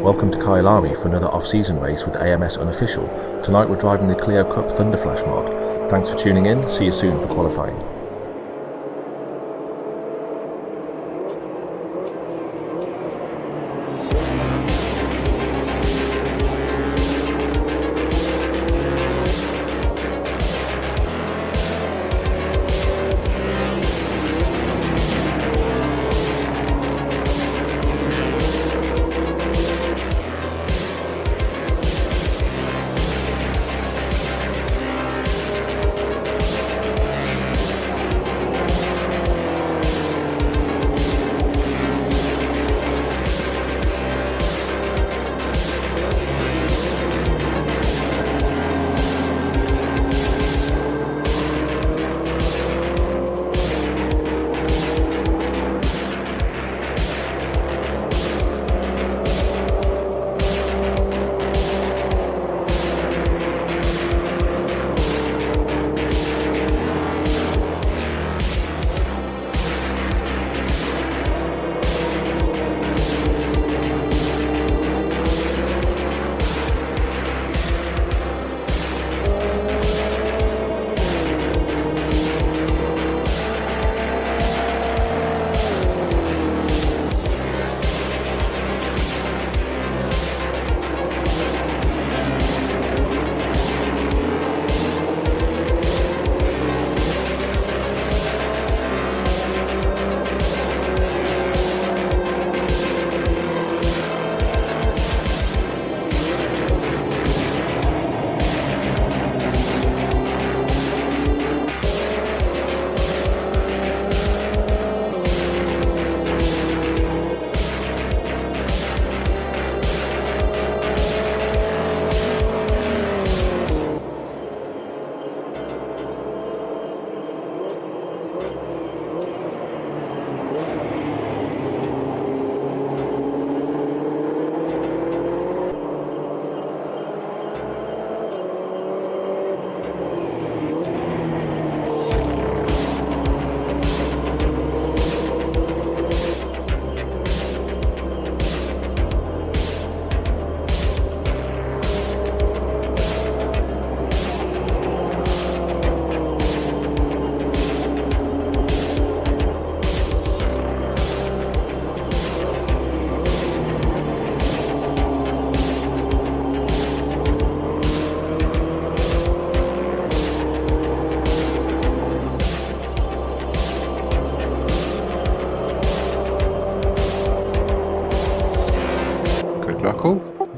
Welcome to Kyalami for another off-season race with AMSUnofficial. Tonight we're driving the Clio Cup Thunderflash mod. Thanks for tuning in, see you soon for qualifying.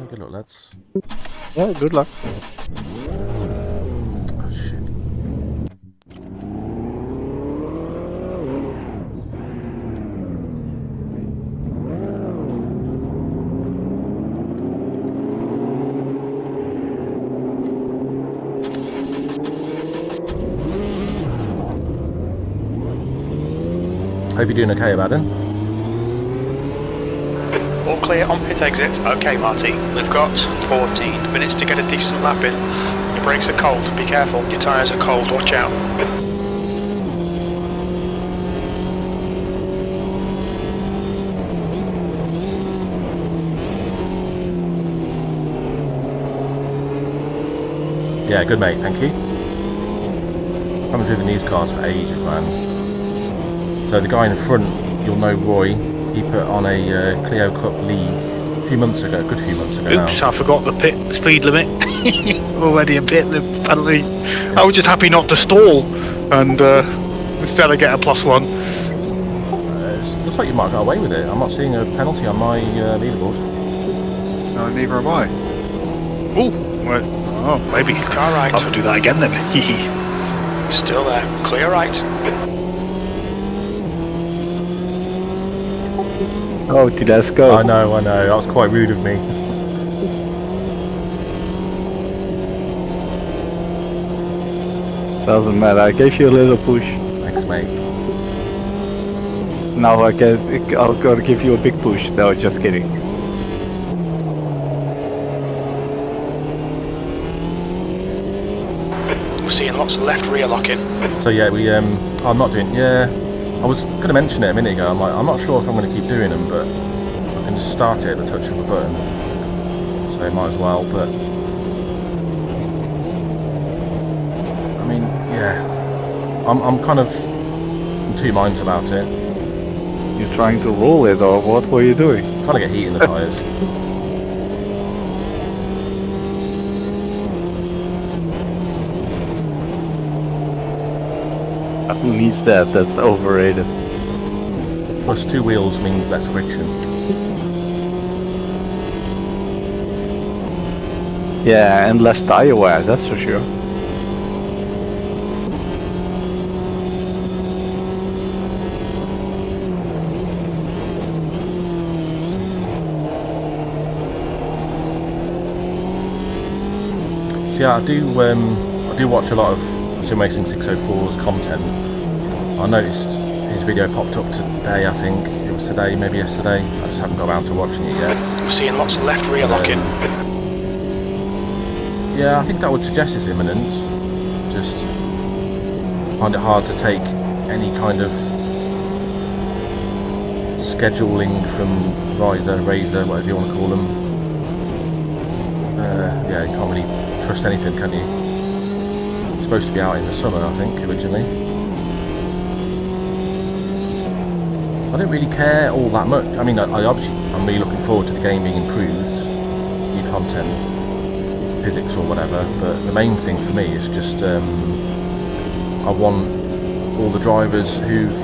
Good luck, lads. Yeah, good luck. Oh, shit. Hope you're doing okay, Abaddon. All clear on pit exit. Okay, Marty. We've got 14 minutes to get a decent lap in. Your brakes are cold. Be careful. Your tyres are cold. Watch out. Yeah, good mate, thank you. I haven't driven these cars for ages, man. So the guy in front, you'll know Roy, he put on a Clio Cup League a few months ago, a good few months ago Oops, now. I forgot the pit speed limit. Already a bit the penalty. I was just happy not to stall and instead I get a +1. It looks like you might have got away with it. I'm not seeing a penalty on my leaderboard. No, neither am I. Oh, well, oh, maybe. Car right. I'll have to do that again then. Still there. Clear right. Oh, let's go. I know, that was quite rude of me. Doesn't matter, I gave you a little push. Thanks, mate. Now I'll gotta give you a big push. No, just kidding. We're seeing lots of left rear locking. So yeah, I'm not doing, I was going to mention it a minute ago, I'm not sure if I'm going to keep doing them, but I can just start it at the touch of a button. so might as well. But I mean, yeah, I'm kind of in two minds about it. You're trying to roll it, or what were you doing? Trying to get heat in the tyres. Who needs that? That's overrated. Plus 2 wheels means less friction. Yeah, and less tire wear, that's for sure. So yeah, I do watch a lot of Sim Racing 604's content. I noticed his video popped up today, I think. It was today, maybe yesterday. I just haven't got around to watching it yet. We're seeing lots of left rear locking. Yeah, I think that would suggest it's imminent. Just find it hard to take any kind of scheduling from Razor, whatever you want to call them. Yeah, you can't really trust anything, can you? It's supposed to be out in the summer, I think, originally. I don't really care all that much. I mean, I'm really looking forward to the game being improved, new content, physics or whatever, but the main thing for me is just I want all the drivers who've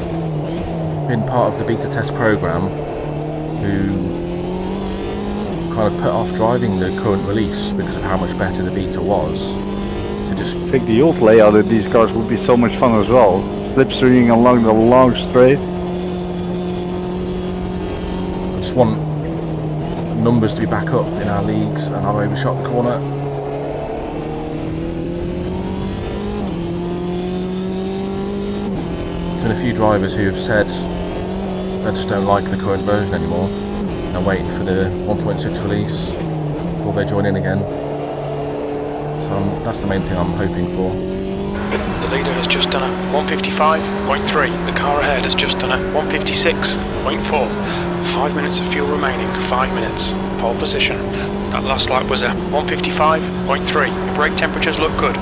been part of the beta test program, who kind of put off driving the current release because of how much better the beta was, to just... I think the old layout of these cars would be so much fun as well. Slipstreaming along the long straight. I just want numbers to be back up in our leagues, and I've overshot the corner. There's been a few drivers who have said they just don't like the current version anymore. They're waiting for the 1.6 release before they join in again. So that's the main thing I'm hoping for. The leader has just done a 155.3. The car ahead has just done a 156.4. 5 minutes of fuel remaining. 5 minutes. Pole position. That last lap was a 155.3. Your brake temperatures look good.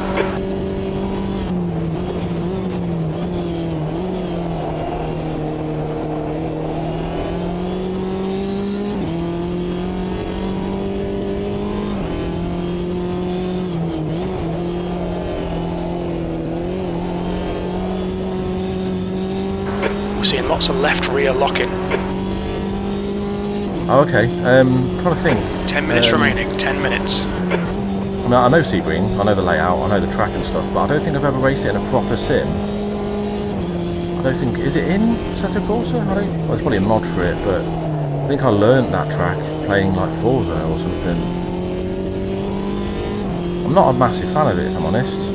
Seeing lots of left rear locking. Oh, okay. I'm trying to think. 10 minutes remaining. 10 minutes. I mean, I know Sebring, I know the layout, I know the track and stuff, but I don't think I've ever raced it in a proper sim. I don't think... Is it in Assetto Corsa? Well, it's probably a mod for it, but I think I learnt that track playing like Forza or something. I'm not a massive fan of it, if I'm honest.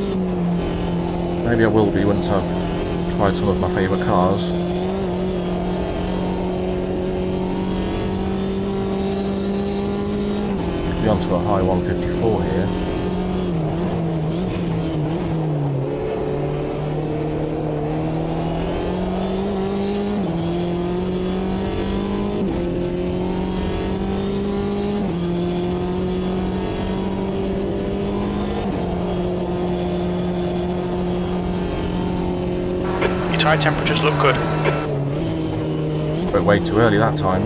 Maybe I will be once I've tried some of my favourite cars. Be onto a high 154 here. Your tyre temperatures look good. But way too early that time.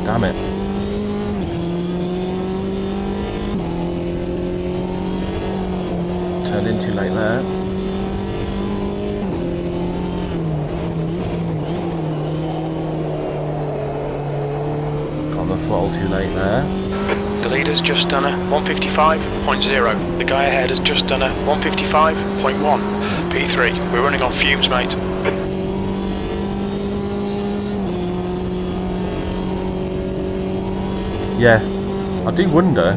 Damn it. Turned in too late there. Got on the throttle too late there. The leader's just done a 155.0. The guy ahead has just done a 155.1. P3. We're running on fumes, mate. Yeah, I do wonder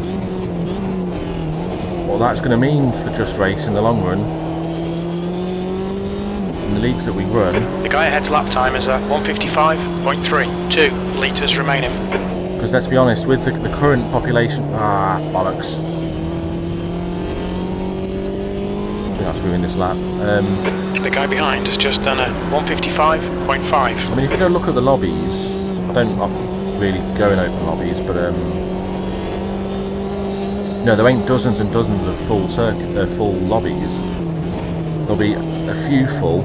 what that's going to mean for JustRace in the long run. In the leagues that we run. The guy ahead's lap time is a 155.3. 2 litres remaining. Because let's be honest, with the current population... bollocks. I think that's ruined this lap. The guy behind has just done a 155.5. I mean, if you go look at the lobbies, I don't often really go in open lobbies, but You know, there ain't dozens and dozens of full full lobbies. There'll be a few full,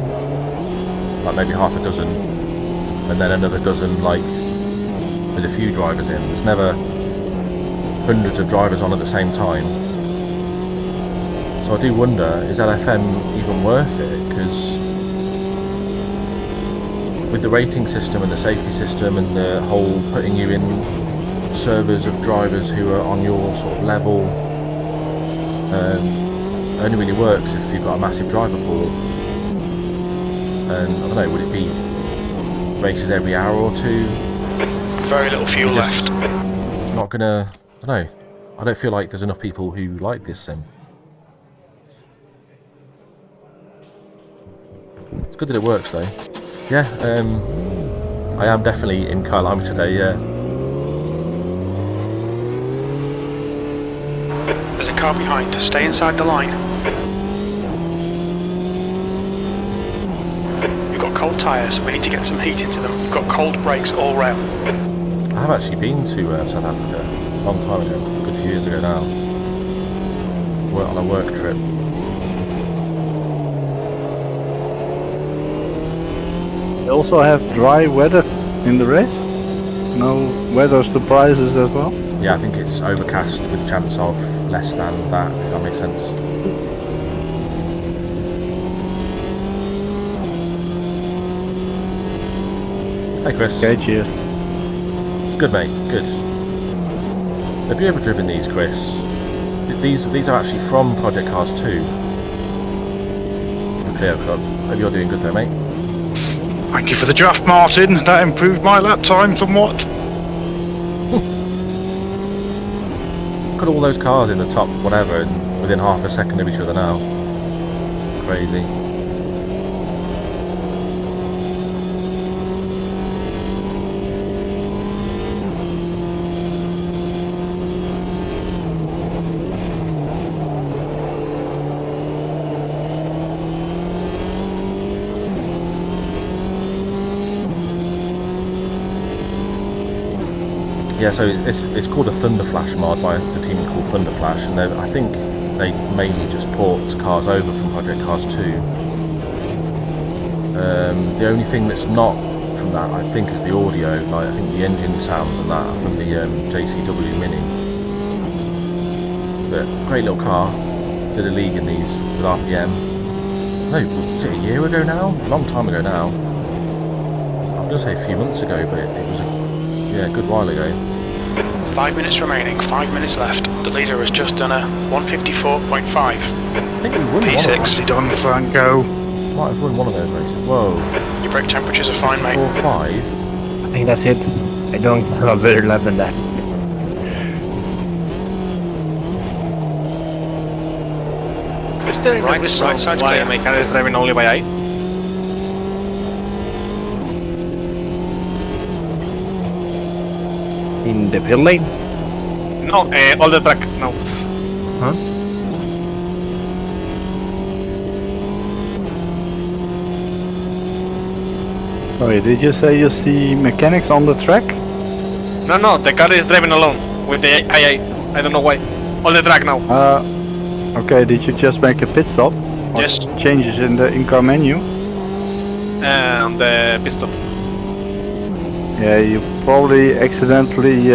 like maybe half a dozen, and then another dozen like with a few drivers in. There's never hundreds of drivers on at the same time. So I do wonder, is LFM even worth it? Because with the rating system and the safety system and the whole putting you in servers of drivers who are on your sort of level, only really works if you've got a massive driver pool. And I don't know, would it be races every hour or two? Very little fuel left. Not gonna, I don't know. I don't feel like there's enough people who like this sim. It's good that it works though. Yeah, I am definitely in Kyalami today, yeah. There's a car behind. Stay inside the line. We've got cold tyres. We need to get some heat into them. We've got cold brakes all round. I have actually been to South Africa a long time ago, a good few years ago now. On a work trip. They also have dry weather in the race. No weather surprises as well. Yeah, I think it's overcast with chance of less than that, if that makes sense. Hey Chris. Okay, cheers. It's good, mate, good. Have you ever driven these, Chris? These are actually from Project Cars 2. The Clio Cup. Hope you're doing good though, mate. Thank you for the draft, Martin. That improved my lap time somewhat. Look at all those cars in the top, whatever, and within half a second of each other now. Crazy. Yeah, so it's called a Thunderflash mod by the team called Thunderflash, and I think they mainly just port cars over from Project Cars 2. The only thing that's not from that, I think, is the audio. Like I think the engine sounds and that are from the JCW Mini. But great little car. Did a league in these with RPM. No, was it a year ago now? A long time ago now. I'm gonna say a few months ago, but it was a good while ago. 5 minutes remaining, 5 minutes left. The leader has just done a 154.5. I think we won P6. one of Nicely done, Franco. them. Might have won one of those races. Whoa. Your brake temperatures are fine, mate. 4-5. I think that's it. I don't have a better lap than that. Is there any Right, reason right side's why clear. my car is driving only by eye? In the pit lane? No, all the track, no. Huh? Sorry, did you say you see mechanics on the track? No, the car is driving alone with the eye. I don't know why. All the track now. Okay, did you just make a pit stop? Or Yes. Changes in the in-car menu? On the pit stop. Yeah, you probably accidentally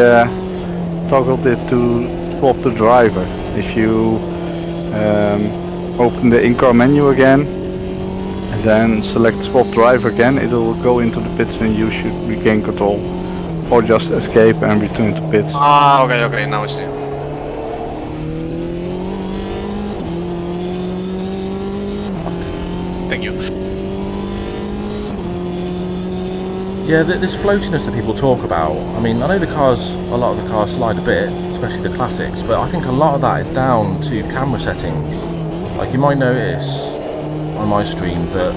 toggled it to swap the driver. If you open the in-car menu again and then select swap driver again, it will go into the pits and you should regain control. Or just escape and return to pits. Ah, okay, now I see. Thank you. Yeah, this floatiness that people talk about, I mean, I know a lot of the cars slide a bit, especially the classics, but I think a lot of that is down to camera settings. Like, you might notice on my stream that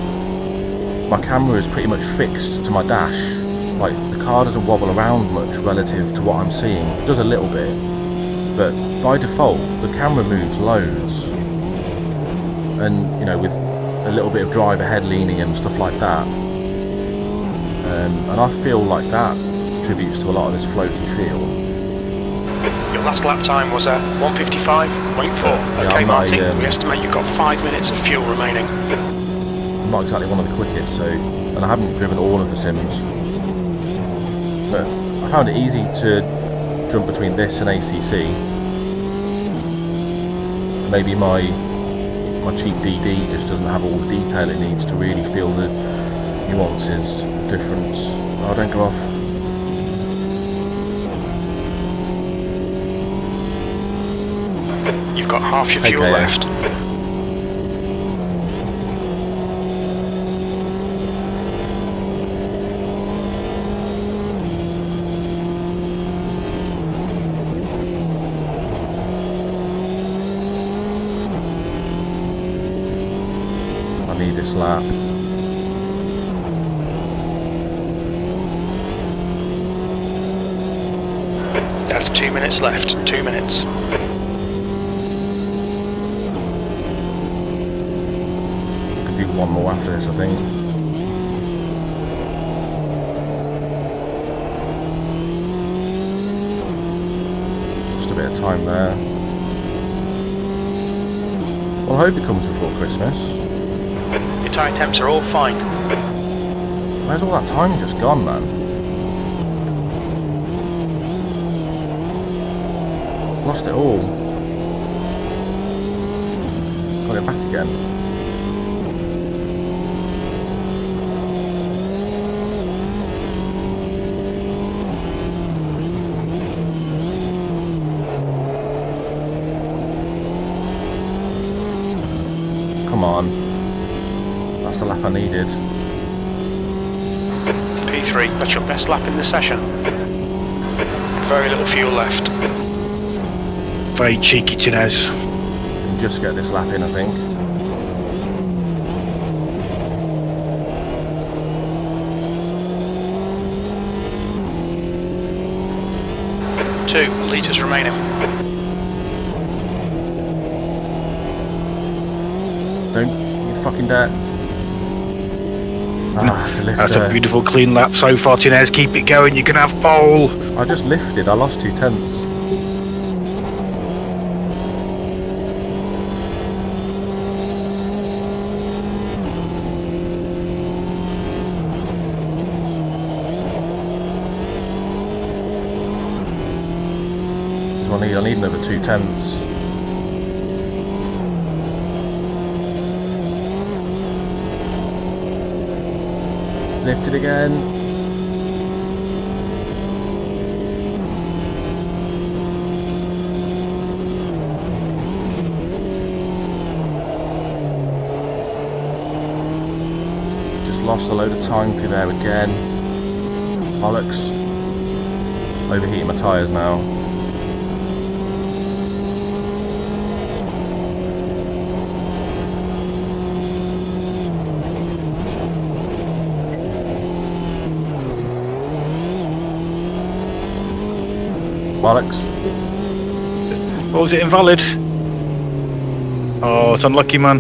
my camera is pretty much fixed to my dash. Like, the car doesn't wobble around much relative to what I'm seeing. It does a little bit, but by default, the camera moves loads. And, you know, with a little bit of driver head leaning and stuff like that. And I feel like that contributes to a lot of this floaty feel. Your last lap time was at 1:55.4. Okay, I'm Martin, not, we estimate you've got 5 minutes of fuel remaining. I'm not exactly one of the quickest, so, and I haven't driven all of the sims. But I found it easy to jump between this and ACC. Maybe my cheap DD just doesn't have all the detail it needs to really feel the nuances of difference. Oh, don't go off. You've got half your fuel Okay. left. I need this lap. That's 2 minutes left. 2 minutes. Could do one more after this, I think. Just a bit of time there. Well, I hope it comes before Christmas. Your tyre temps are all fine. Where's all that time just gone, man? Lost it all. Got it back again. Come on. That's the lap I needed. P3, that's your best lap in the session. Very little fuel left. Very cheeky, Chinez. Can just get this lap in, I think. Two litres remaining. Don't you fucking dare. Ah, to lift That's her. a beautiful clean lap so far, Chinez. Keep it going, you can have pole. I just lifted, I lost 2 tenths. I need another 2 tenths. Lift it again. Just lost a load of time through there again. Bollocks. Overheating my tyres now. Bollocks. What was it, invalid? Oh, it's unlucky, man.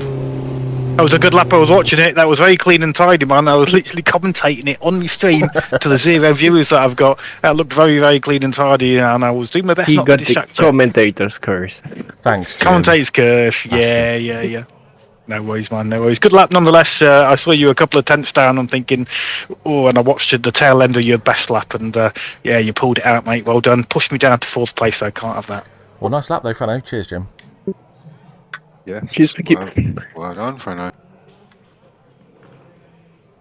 That was a good lap. I was watching it. That was very clean and tidy, man. I was literally commentating it on my stream to the 0 viewers that I've got. That looked very, very clean and tidy, and I was doing my best He not to got the distract you. commentator's curse. Thanks, Jim. Commentator's curse. Yeah. No worries, man. No worries. Good lap, nonetheless. I saw you a couple of tenths down. I'm thinking, oh, and I watched the tail end of your best lap, and yeah, you pulled it out, mate. Well done. Pushed me down to 4th place, so I can't have that. Well, nice lap though, Frano. Cheers, Jim. Yes. Cheers for Well done, Frano.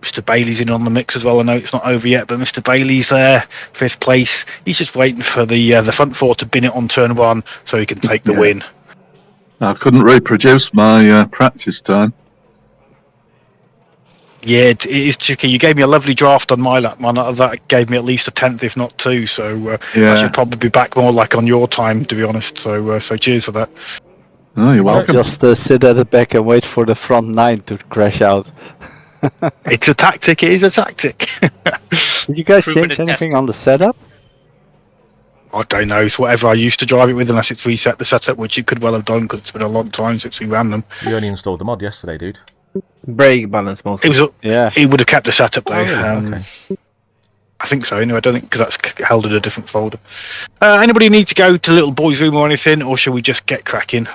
Mr. Bailey's in on the mix as well. I know it's not over yet, but Mr. Bailey's there, 5th place. He's just waiting for the front 4 to bin it on turn 1 so he can take the win. I couldn't reproduce my practice time. Yeah, it is tricky. You gave me a lovely draft on my lap, man. That gave me at least a 10th, if not 2. So I should probably be back more like on your time, to be honest. So cheers for that. Oh, you're welcome. Just sit at the back and wait for the front 9 to crash out. It's a tactic. It is a tactic. Did you guys Proven change and anything tested. on the setup? I don't know. It's whatever I used to drive it with, unless it's reset the setup, which it could well have done because it's been a long time since we ran them. You only installed the mod yesterday, dude. Brake balance mostly. It was. Yeah. He would have kept the setup though. Oh, really? Okay. I think so. Anyway, I don't think because that's held in a different folder. Anybody need to go to the little boys' room or anything, or should we just get cracking?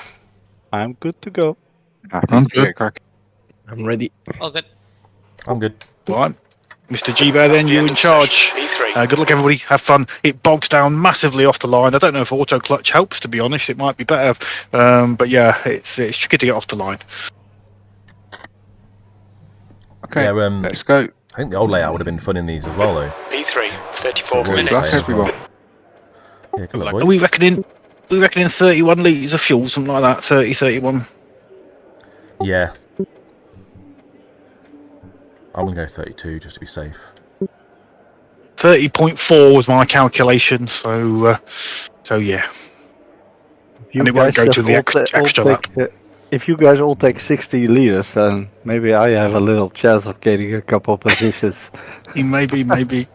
I'm good to go. I'm good. Get cracking. I'm ready. All good. I'm good. Right, Mr. G-Bear, then the you end in of the charge. session. V3. Good luck, everybody. Have fun. It bogs down massively off the line. I don't know if auto clutch helps. To be honest, it might be better. But yeah, it's tricky to get off the line. Okay, Yeah, let's go. I think the old layout would have been fun in these as well, though. V3, 34 Good minutes. luck, as well. everyone. Yeah, good luck, Are boys. we reckoning 31 litres of fuel, something like that? 30, 31. Yeah. I'm going to go 32 just to be safe. 30.4 was my calculation. So yeah. And it won't go to the extra lap. If you guys all take 60 liters, then maybe I have a little chance of getting a couple of positions. Maybe.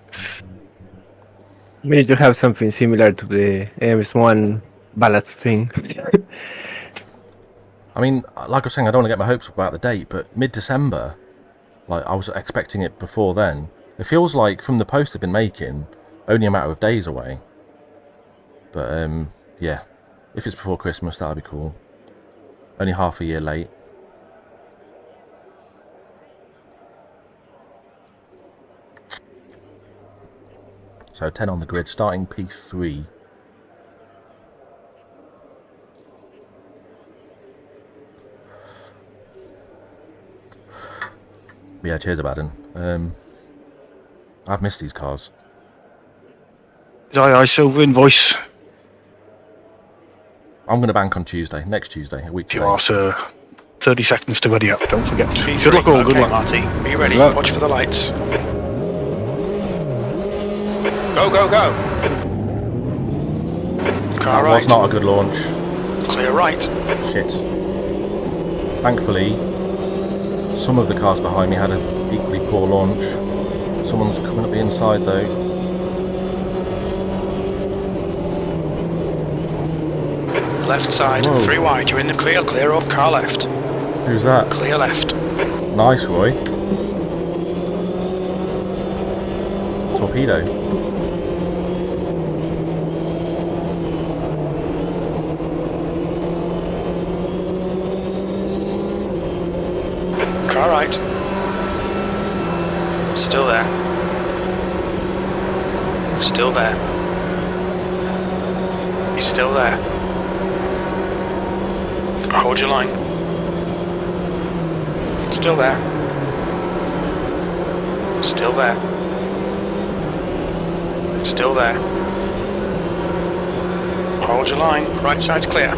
We need to have something similar to the AMS1 ballast thing. I mean, like I was saying, I don't want to get my hopes up about the date, but mid-December, like I was expecting it before then. It feels like from the post they've been making, only a matter of days away. But yeah, if it's before Christmas, that'd be cool. Only half a year late. So 10 on the grid, starting P3. Yeah, cheers, Abaddon. I've missed these cars. Aye, silver invoice. I'm going to bank on Tuesday, next Tuesday, a week You today. are, sir. 30 seconds to ready up, don't forget. V3. Good luck all, good Okay, luck. Marty. Be ready. Good luck. Watch for the lights. Go, go, go. Car That right. was not a good launch. Clear right. Shit. Thankfully, some of the cars behind me had an equally poor launch. Someone's coming up the inside though. Left side. Whoa. 3 wide. You're in the clear. Clear up. Car left. Who's that? Clear left. Nice, Roy. Torpedo. Car right. Still there. Still there. He's still there. Hold your line. Still there. Still there. Still there. Hold your line. Right side's clear.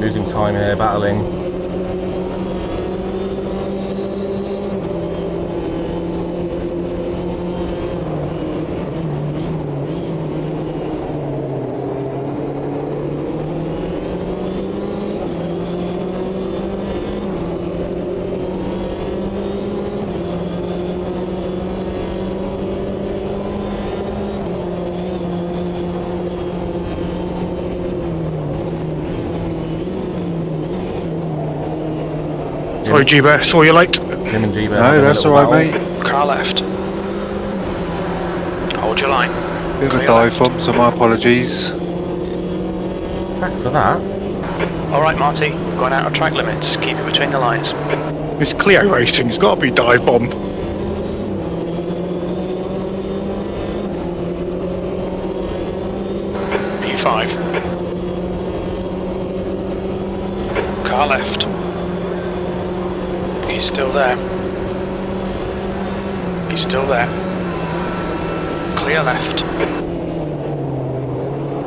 Losing time here, battling. Sorry, G-Bear, saw you late. Jim and G-Bear. No, having a that's little alright, battle. mate. Car left. Hold your line. Bit of Clear a dive left. bomb, so my apologies. Track for that. Alright, Marty. We're going out of track limits. Keep it between the lines. It's Clio racing, it's got to be dive bomb. P5. Car left. He's still there. He's still there. Clear left.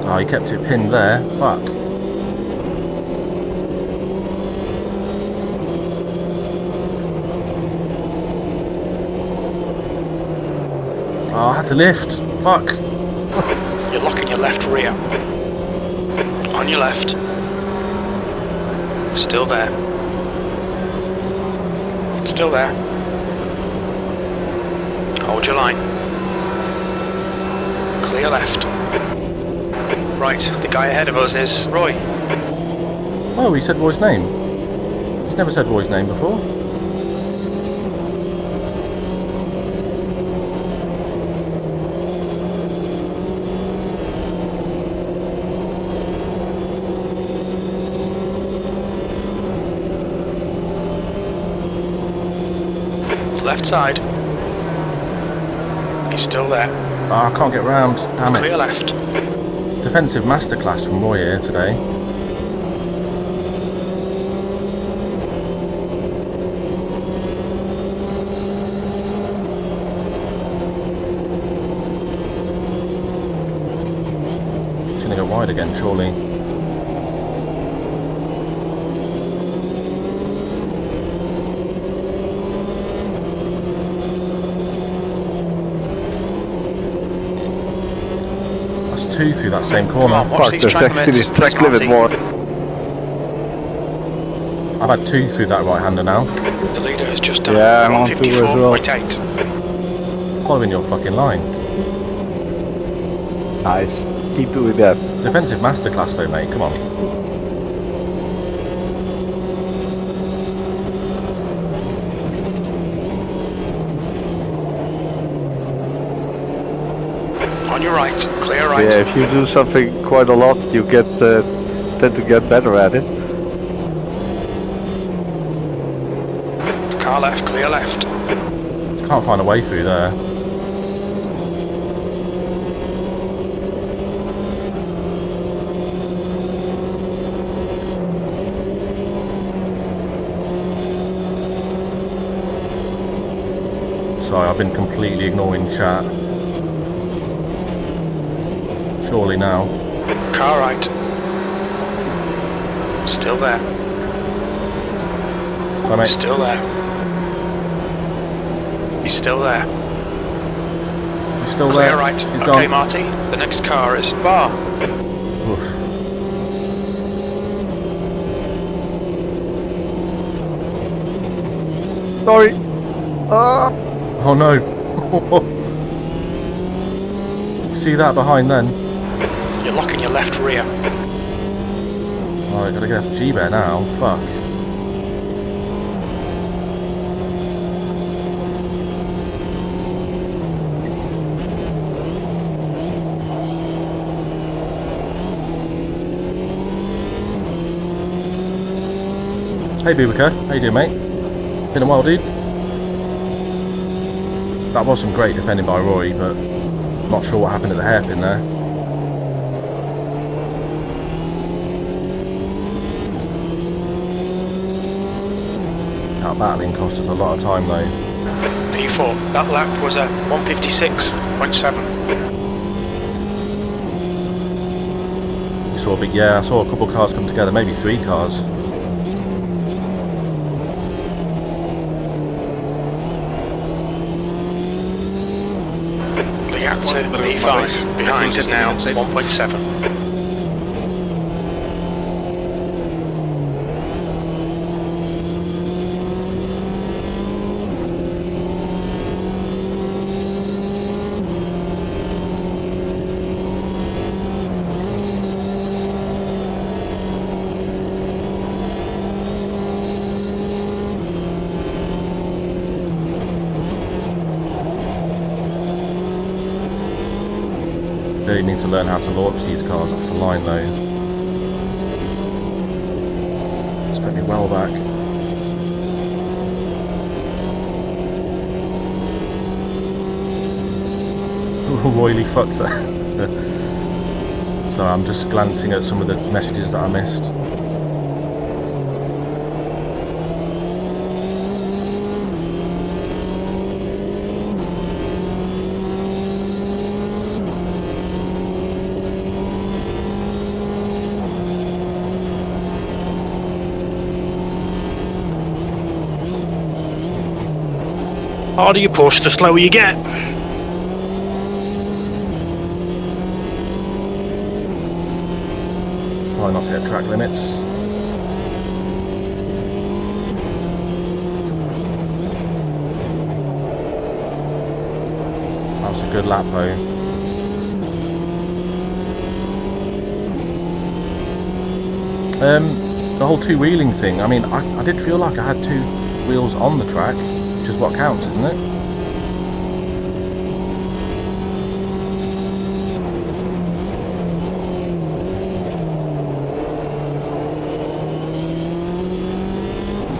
Oh, he kept it pinned there. Fuck. Oh, I had to lift. Fuck. You're locking your left rear. On your left. Still there. Still there. Hold your line. Clear left. Right, the guy ahead of us is Roy. Oh, he said Roy's name. He's never said Roy's name before. Left side. He's still there. Ah, I can't get round. Damn it. Clear left. Defensive masterclass from Roy here today. It's going to go wide again, surely. That's 2 through that same Come on, corner. watch Fuck, these there's track actually limits. a track limit Marty. more. I've had 2 through that right-hander now. The leader has just done Yeah, I'm on 2 as well. 154.8. Following your fucking line. Nice. Keep doing that. Defensive masterclass though, mate. Come on. On your right, clear right. Yeah, if you do something quite a lot, you get tend to get better at it. Car left, clear left. Can't find a way through there. Sorry, I've been completely ignoring chat. Surely now. Car right. Still there. Sorry, mate. Still there. He's still there. He's still Clear there. right. He's Okay, gone. Marty. The next car is bar. Oof. Sorry. Ah. Oh no. See that behind then? You're locking your left rear. Right, gotta get off G-Bear now. Fuck. Hey Bubaka, how you doing, mate? Been a while, dude. That was some great defending by Roy, but not sure what happened at the hairpin there. That battling cost us a lot of time though. P4. That lap was a 156.7. You saw a big, yeah, I saw a couple cars come together, maybe 3 cars. The gap to P5 behind is now 1.7. Really need to learn how to launch these cars off the line though. It's put me well back. Royally fucked that. So I'm just glancing at some of the messages that I missed. Harder you push, the slower you get. Try not to hit track limits. That was a good lap though. The whole two-wheeling thing, I mean, I did feel like I had 2 wheels on the track, which is what counts, isn't it?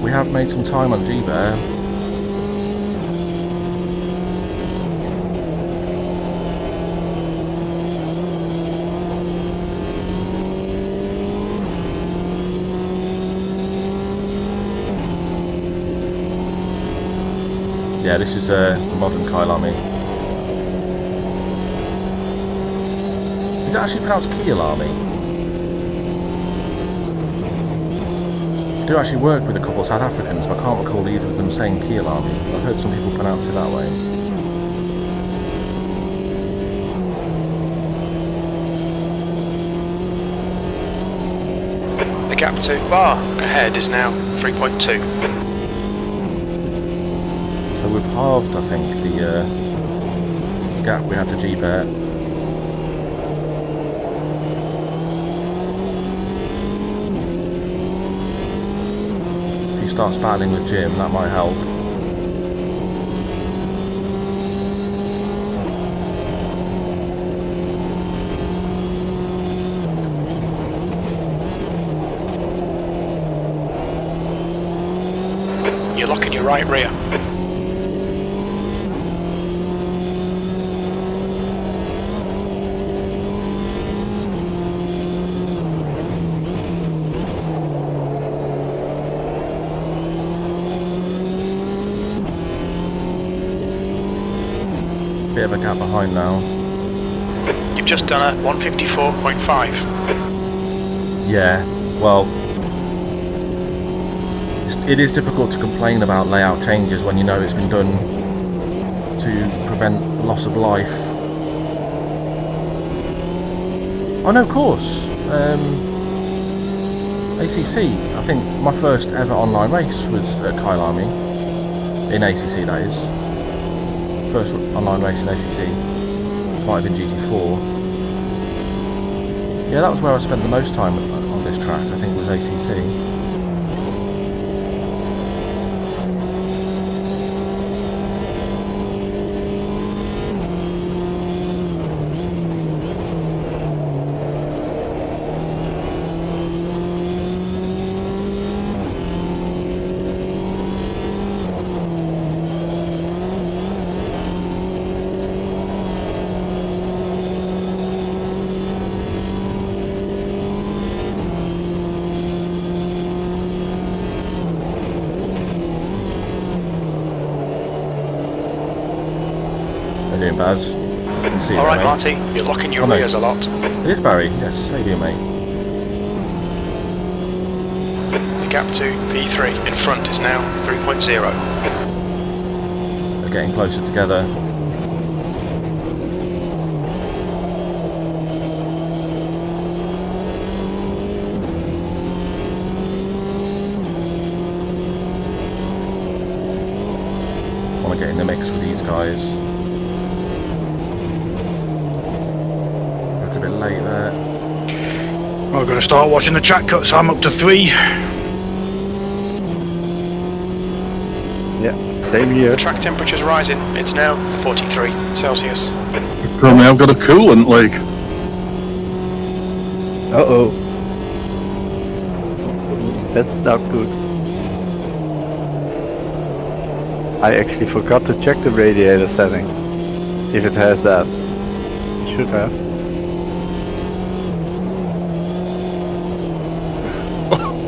We have made some time on G-Bear. Yeah, this is a modern Kyalami. Is it actually pronounced Kyalami? I do actually work with a couple of South Africans, but I can't recall either of them saying Kyalami. I've heard some people pronounce it that way. The gap to bar ahead is now 3.2. So we've halved, I think, the gap we had to G-Bet. If he starts battling with Jim, that might help. You're locking your right rear. Bit of a gap behind now. You've just done a 154.5. Yeah, well, it is difficult to complain about layout changes when you know it's been done to prevent the loss of life. Oh no, of course. ACC, I think my first ever online race was at Kyalami. In ACC, that is. First online race in ACC. Might have been GT4. Yeah, that was where I spent the most time on this track, I think it was ACC. How you doing, Baz? Didn't see you, Alright, mate. Marty, you're locking your Oh, no. rears a lot. It is Barry, yes. How you doing, mate? The gap to P3 in front is now 3.0. They're getting closer together. I want to get in the mix with these guys. Look a bit late there. I'm going to start watching the track cuts. I'm up to 3. Yeah, same here. The track temperature's rising. It's now 43 Celsius. Tell me I've got a coolant leak. Uh-oh. That's not good. I actually forgot to check the radiator setting. If it has that. It should have.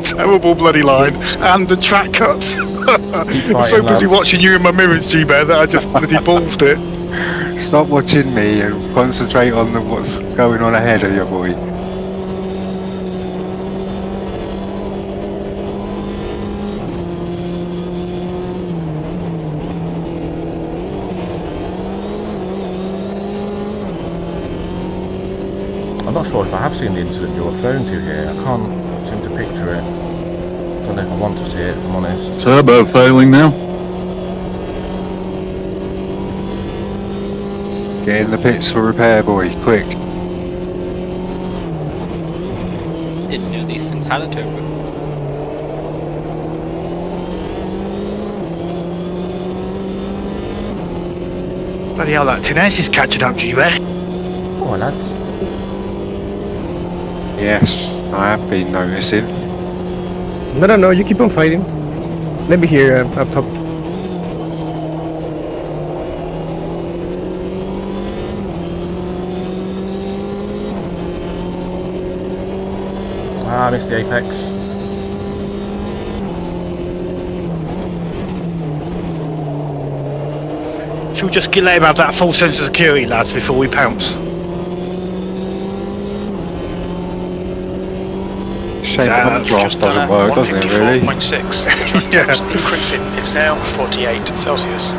Terrible bloody line. And the track cuts. I'm so fighting, busy lads. watching you in my mirrors, G-Bear, that I just bloody balls it. Stop watching me and concentrate on what's going on ahead of you, boy. I'm not sure if I have seen the incident you're referring to here. I can't seem to picture it. Don't know if I want to see it, if I'm honest. Turbo failing now. Get in the pits for repair, boy, quick. Didn't know these things had a turbo. Bloody hell, that 10S is catching up, G-Bear. Oh, lads. Yes, I have been noticing. No, you keep on fighting. Let me hear up top. Ah, I missed the apex. Should we just let him have that full sense of security, lads, before we pounce? Shame the contrast doesn't work, doesn't it, really? 154.6. The track temp's increasing. It's now 48 Celsius.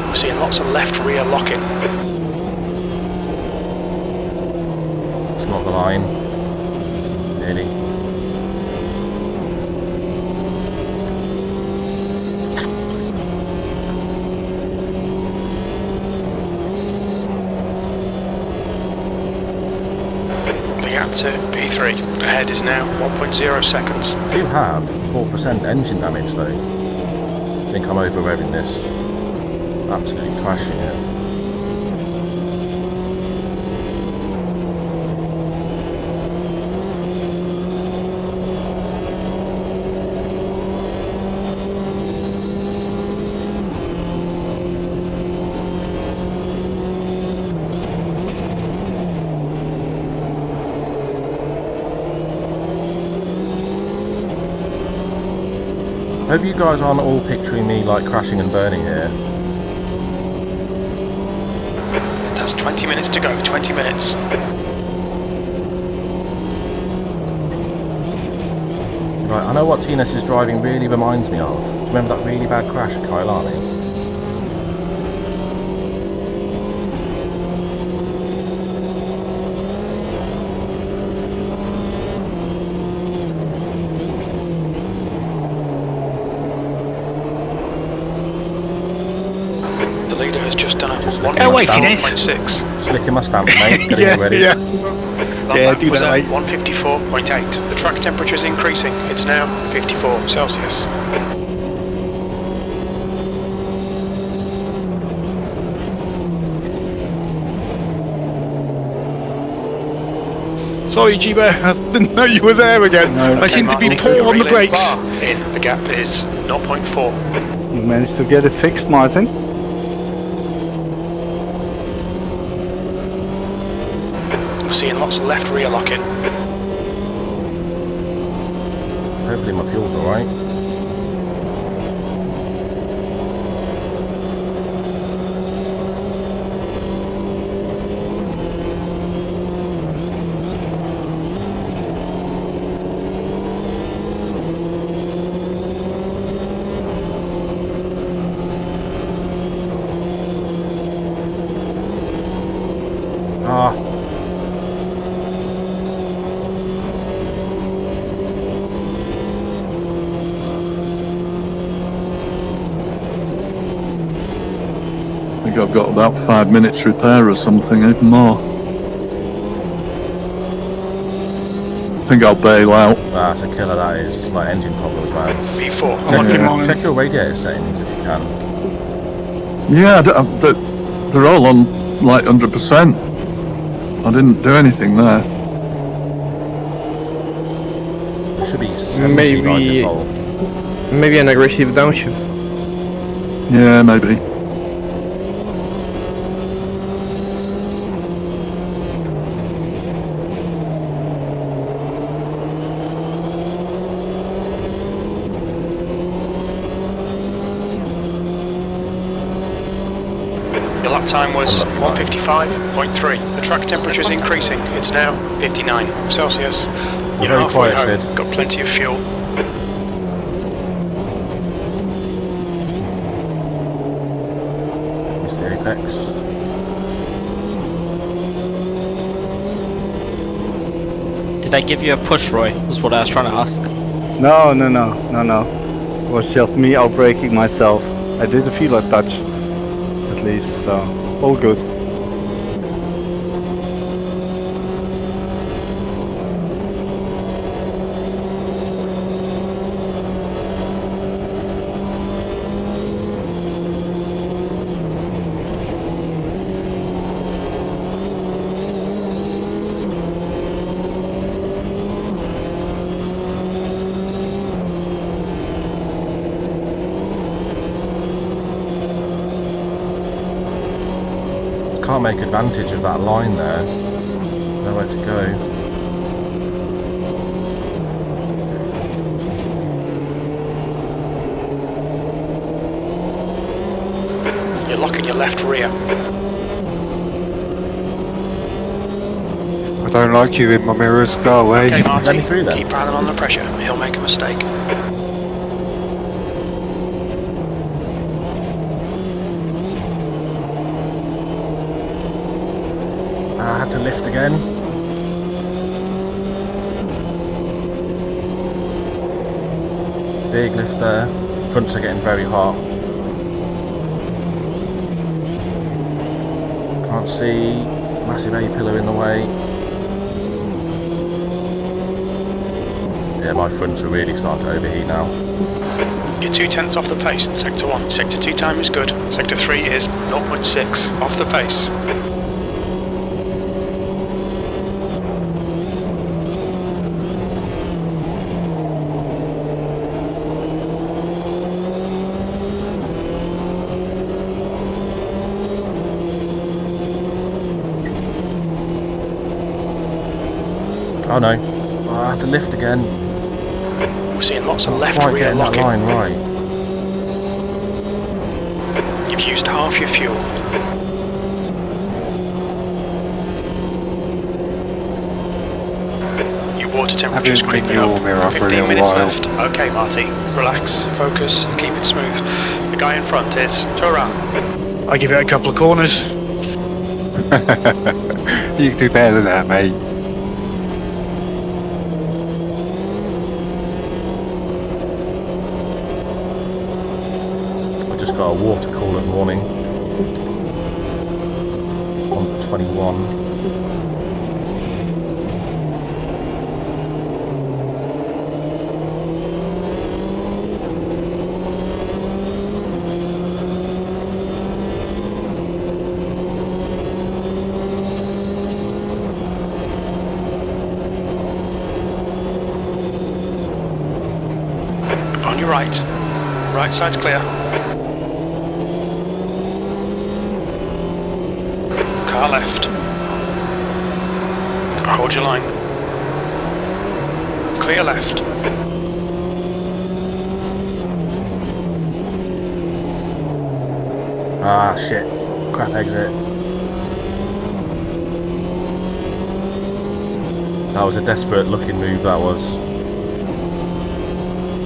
We're seeing lots of left rear locking. It's not the line. Nearly. The gap to P3 ahead is now 1.0 seconds. I do have 4% engine damage though. I think I'm over revving this. Absolutely thrashing it. Hope you guys aren't all picturing me like crashing and burning here. That's 20 minutes to go, 20 minutes. Right, I know what T-Ness's driving really reminds me of. Do you remember that really bad crash at Kyalami? The leader has just done a Just 1.6. Slicking my stamp, mate. Getting it ready. Yeah, do was that, at mate. 154.8. The track temperature is increasing. It's now 54 Celsius. Sorry, G-Bear, I didn't know you were there again. No. I seem to be Martin, poor on the relay brakes. bar in. The gap is 0.4. You managed to get it fixed, Martin? We're seeing lots of left rear locking. Hopefully my fuel's alright. Ah. I think I've got about 5 minutes repair or something, even more. I think I'll bail out. That's a killer, that is. It's like engine problems, man. V4. Check your radiator settings if you can. Yeah, they're all on like 100%. I didn't do anything there. It should be 70 by Maybe- default. Maybe an aggressive downshift. Yeah, maybe. Your lap time was 155.3. The track temperature is increasing. It's now 59 Celsius. You're very halfway quiet, home. Sid. Got plenty of fuel. Missed the apex. Did I give you a push, Roy? Was what I was trying to ask. No. It was just me outbraking myself. I did feel a touch, at least, so all good. can't make advantage of that line there. Nowhere to go. You're locking your left rear. I don't like you in my mirrors, go away. Okay, Let Marty, me through then. keep piling on the pressure. He'll make a mistake. I had to lift again. Big lift there. Fronts are getting very hot. Can't see. Massive A-pillar in the way. Yeah, my fronts are really starting to overheat now. You're 0.2 off the pace in Sector 1. Sector 2 time is good. Sector 3 is 0.6 off the pace. Oh no, I had to lift again. We're seeing lots of left Quite rear getting that locking. line right. You've used half your fuel. Your water temperature's Have you creeping been up. your mirror for a 15 little minutes while? left. Okay, Marty, relax, focus, keep it smooth. The guy in front is Turan. I give it a couple of corners. You can do better than that, mate. I just got a water cooler warning. On 21. On your right. Right side's clear. Car left. Hold your line. Clear left. Ah, shit. Crap exit. That was a desperate looking move, that was.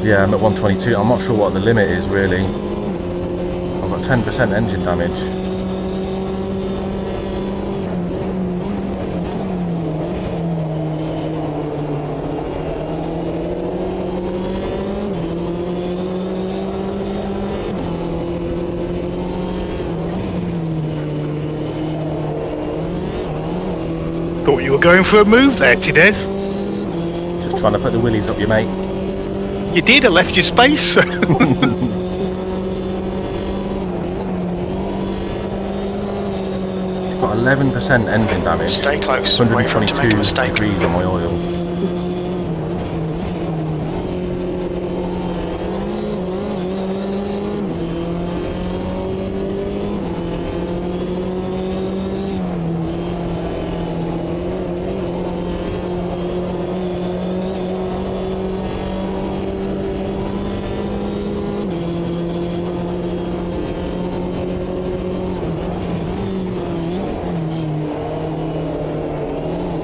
Yeah, I'm at 122. I'm not sure what the limit is, really. I've got 10% engine damage. Thought you were going for a move there, Tidez. Just trying to put the willies up your mate. You did, I left you space. Got 11% engine damage. Stay close. Wait for him to make a 122 mistake. degrees on my oil.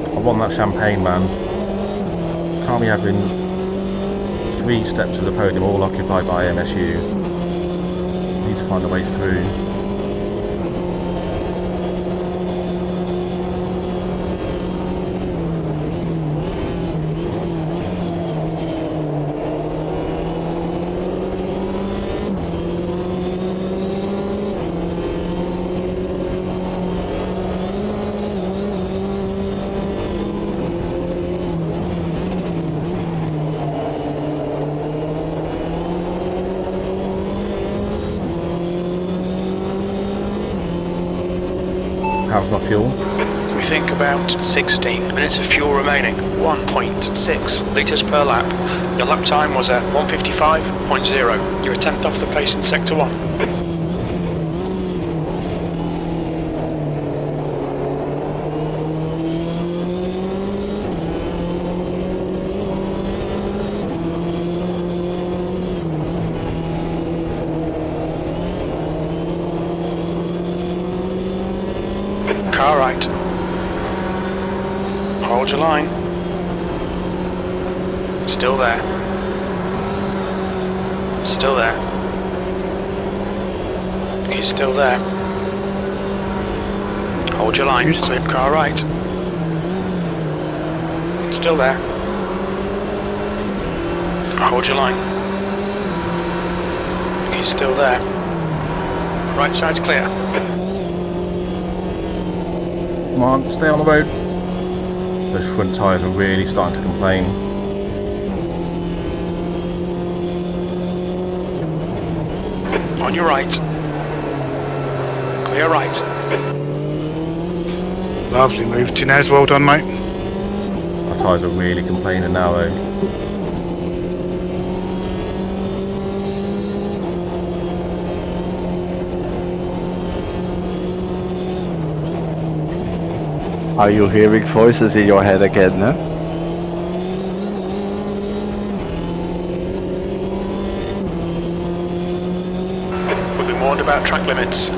I want that champagne, man. Can't be having 3 steps of the podium all occupied by AMSU. Need to find a way through. How's my fuel? We think about 16 minutes of fuel remaining. 1.6 litres per lap. Your lap time was at 155.0. You're a 10th off the pace in Sector 1. car right. Hold your line. Still there. Still there. He's still there. Hold your line. Clear car right. Still there. Hold your line. He's still there. Right side's clear. Come on, stay on the road. Those front tyres are really starting to complain. On your right. Clear right. Lovely move, Tinez. Well done, mate. My tyres are really complaining now though. Are you hearing voices in your head again, huh? We've been warned about track limits.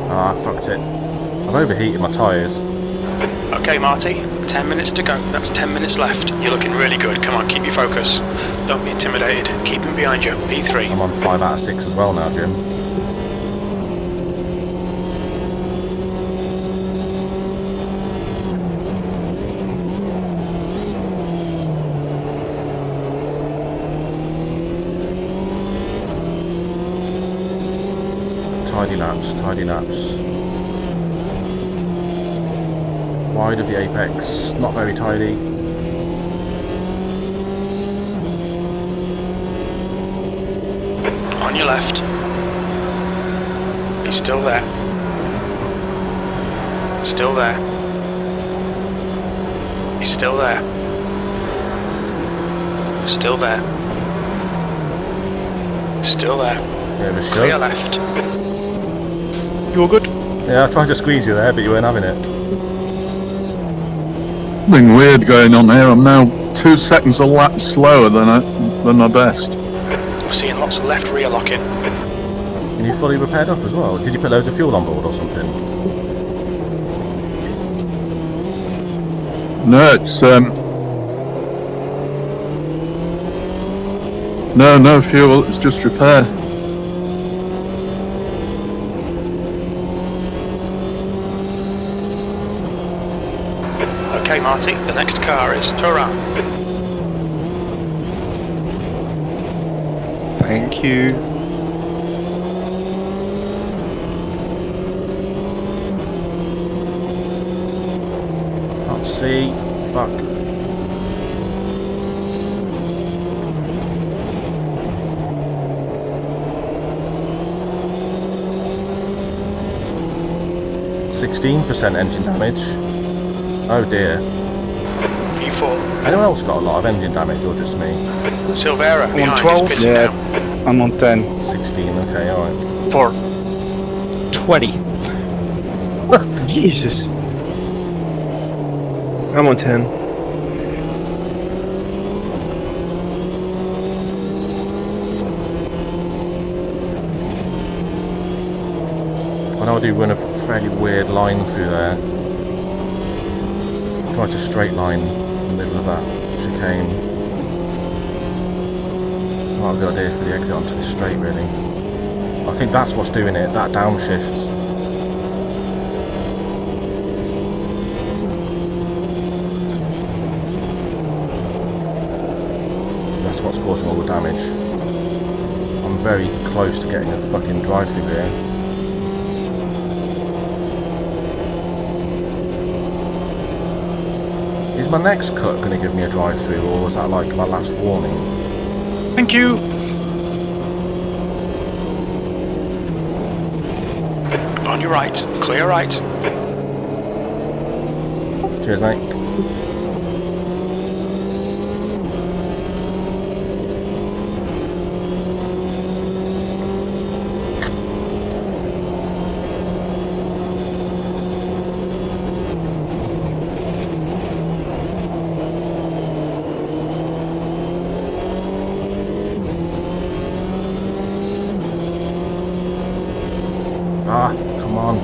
Ah, I fucked it. I've overheated my tyres. Okay, Marty, 10 minutes to go. That's 10 minutes left. You're looking really good. Come on, keep your focus. Don't be intimidated. Keep him behind you. P3. I'm on 5 out of 6 as well now, Jim. Tidy laps, tidy laps. Wide of the apex, not very tidy. On your left. He's still there. Still there. He's still there. Still there. Still there. Bit of a Clear shove. left. You all good? Yeah, I tried to squeeze you there, but you weren't having it. Something weird going on here. I'm now 2 seconds a lap slower than my best. We're seeing lots of left rear locking. And you fully repaired up as well. Did you put loads of fuel on board or something? No, it's no fuel. It's just repair. Okay, Marty, the next car is Turan. Thank you. Can't see. Fuck. %16 engine damage. Oh dear. P4. Anyone else got a lot of engine damage or just me? Silvera on behind 12? is pitting Yeah. now. I'm on 10. 16, okay, alright. 4. 20. Jesus. I'm on 10. I know I do run a fairly weird line through there. Try to straight line in the middle of that chicane. Not a good idea for the exit onto the straight, really. I think that's what's doing it, that downshift. That's what's causing all the damage. I'm very close to getting a fucking drive-through here. Is my next cut going to give me a drive-through, or is that like my last warning? Thank you. On your right. Clear right. Cheers, mate. Ah, come on.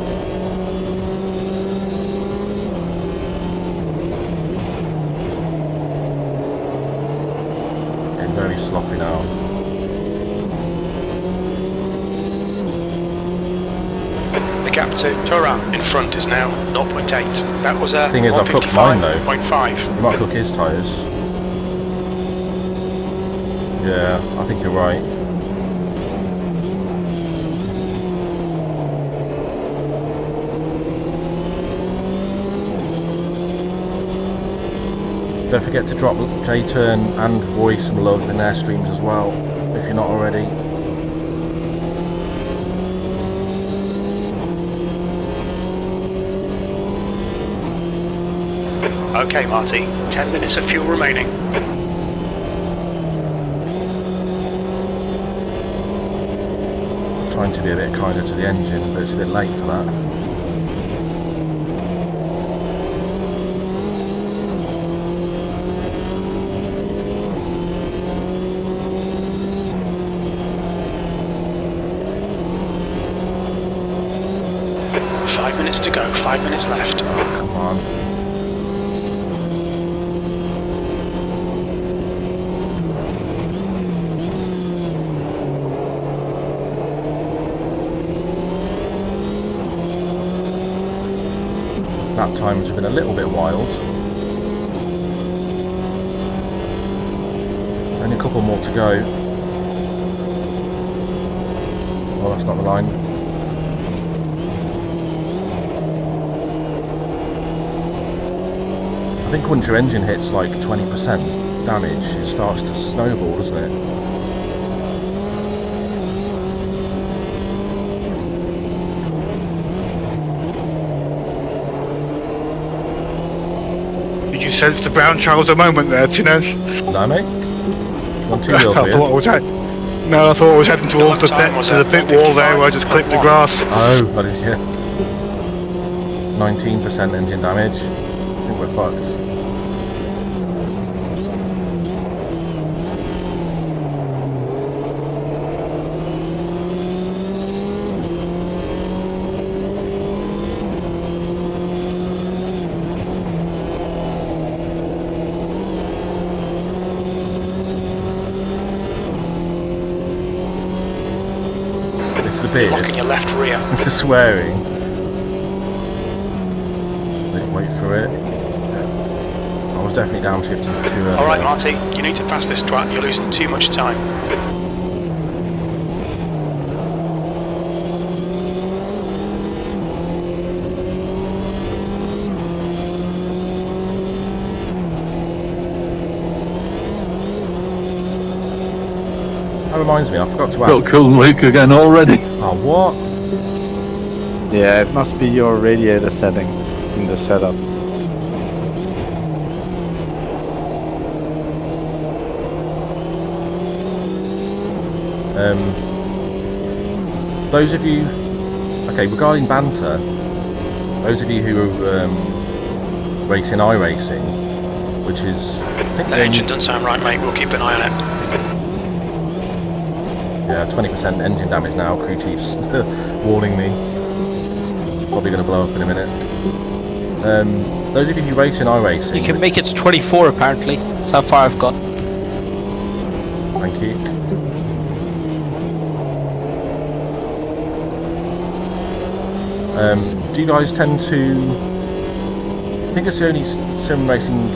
Getting very sloppy now. The gap to Torah in front is now 0.8. That was a Thing is, I've cooked mine though. 155.5. You might cook his tyres. Yeah, I think you're right. Don't forget to drop J-Turn and Roy some love in their streams as well, if you're not already. Okay, Marty, 10 minutes of fuel remaining. Trying to be a bit kinder to the engine, but it's a bit late for that. To go, 5 minutes left. Oh, come on. That times have been a little bit wild. Only a couple more to go. Oh, that's not the line. I think once your engine hits like 20% damage, it starts to snowball, doesn't it? Did you sense the brown trouser moment there, Tinez? No, mate. On two wheels I thought I was No, I thought I was heading towards the pit wall there where I just clipped the grass. Oh, that is, yeah. 19% engine damage. I think we're fucked. It's the beard. Locking your left rear. The swearing. Wait for it. I was definitely downshifting too early. Alright, Marty, you need to pass this twat. You're losing too much time. That reminds me, I forgot to Got ask. cool leak again already. Oh, what? Yeah, it must be your radiator setting in the setup. Those of you, okay, regarding banter, those of you who are racing iRacing, which is, I think The engine doesn't sound right, mate. We'll keep an eye on it. yeah, 20% engine damage now. Crew chief's warning me. It's probably going to blow up in a minute. Those of you who race in iRacing, You can make it to 24 apparently. That's how far I've got. thank you. Do you guys tend to? I think it's the only sim racing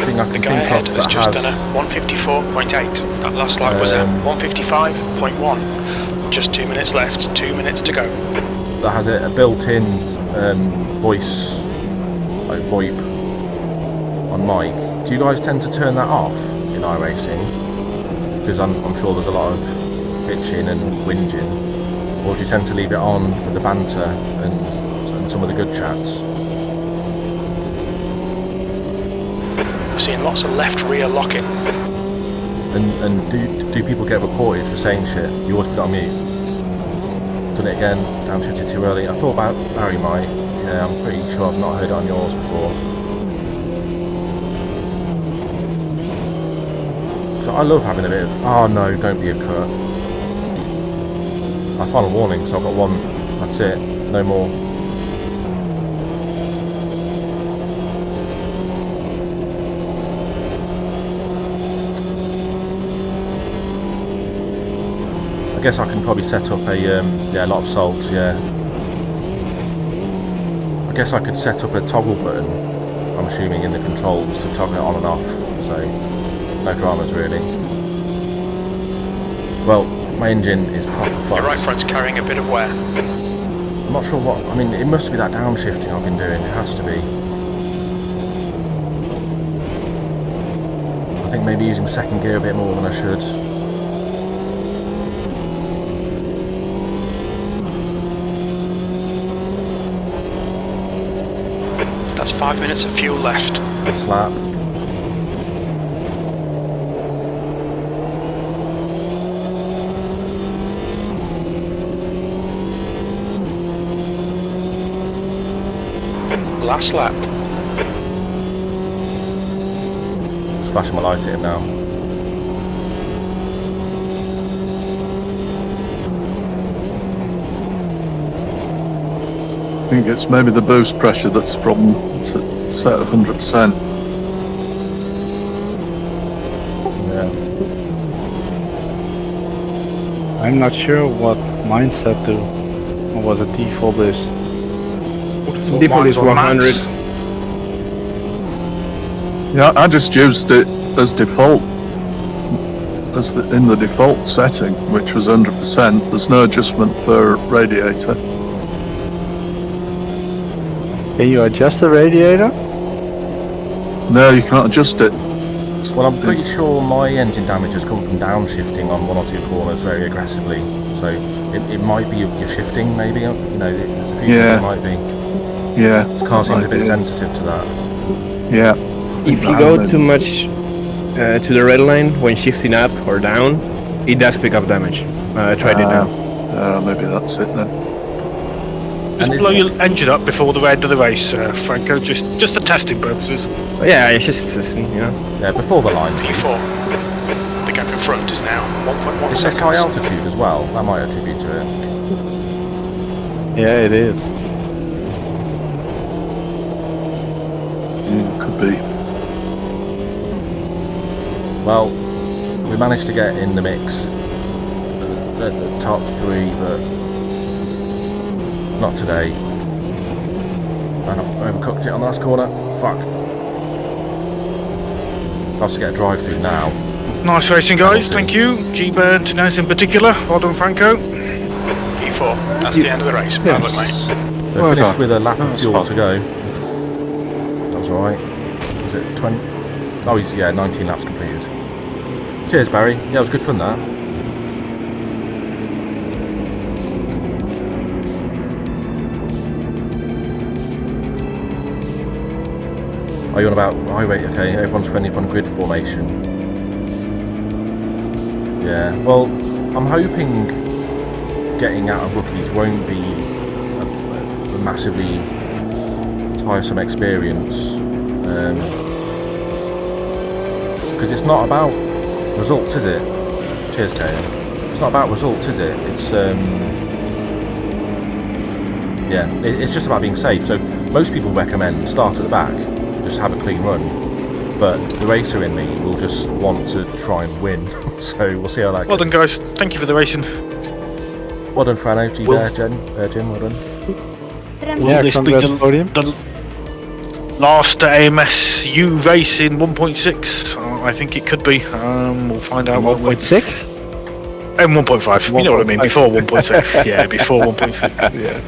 thing I The can guy think ahead of has that just has. done a 154.8. That last lap was a 155.1. Just 2 minutes left. 2 minutes to go. That has a built-in voice, like VoIP on mic. Do you guys tend to turn that off in iRacing? Because I'm sure there's a lot of bitching and whinging. Or do you tend to leave it on for the banter and some of the good chats? We're seeing lots of left rear locking. And do people get reported for saying shit? You always put it on mute. Done it again, downshifted too early. I thought about Barry might. Yeah, I'm pretty sure I've not heard it on yours before. So I love having a bit of, oh no, don't be a cut. My final warning, so I've got one That's it. No more. I guess I can probably set up a yeah, a lot of salts. Yeah. I guess I could set up a toggle button. I'm assuming in the controls to toggle it on and off. So no dramas really. Well, my engine is proper fucked. Your right front's carrying a bit of wear. I'm not sure what. I mean, it must be that downshifting I've been doing. It has to be. I think maybe using second gear a bit more than I should. That's 5 minutes of fuel left. Last lap. Last lap. Just flashing my light at him now. I think it's maybe the boost pressure that's the problem. To set 100%. Yeah. I'm not sure what mine set to, or what the default is. Default is 100. Yeah, I just used it as default, in the default setting, which was 100%. There's no adjustment for radiator. Can you adjust the radiator? No, you can't adjust it. Well, I'm pretty sure my engine damage has come from downshifting on one or two corners very aggressively. So it might be your shifting, maybe. You know, there's a few things it might be. Yeah. This car seems a bit sensitive to that. Yeah. If you go too much to the red line when shifting up or down, it does pick up damage. I tried it now. Maybe that's it then. Just blow your engine up before the end of the race, Franco, just for testing purposes. But yeah, it's just, you know. Yeah, before the line. P4. The gap in front is now 1.1 It's seconds. this high altitude as well. That might attribute to it. Yeah, it is. Could be. Well, we managed to get in the mix at the top three, but not today. And I've overcooked it on the last corner. Fuck. I'll have to get a drive through now. Nice racing, guys. Thank you. G-Burn to Nez in particular. Well done, Franco. P4. That's the end of the race. Bad luck, mate. So Well finished done. with a lap of That's fuel fine. to go. That was alright. Was it 20? Oh, he's, yeah, 19 laps completed. Cheers, Barry. Yeah, it was good fun, that. Are you on about highway? Okay, everyone's friendly upon grid formation. Yeah, well, I'm hoping getting out of rookies won't be a massively tiresome experience. Because it's not about results, is it? Cheers, KM. It's not about results, is it? It's yeah, it's just about being safe. So most people recommend start at the back, just have a clean run. But the racer in me will just want to try and win. So we'll see how that Well goes. done, guys. Thank you for the racing. Well done, Frano. G there, Jim. Well done. Yeah, Will this be congrats, podium. the last AMSU race in 1.6? I think it could be. We'll find out. 1.6? And 1.5. You know what I mean? Before 1.6. Yeah, before 1.6. Yeah.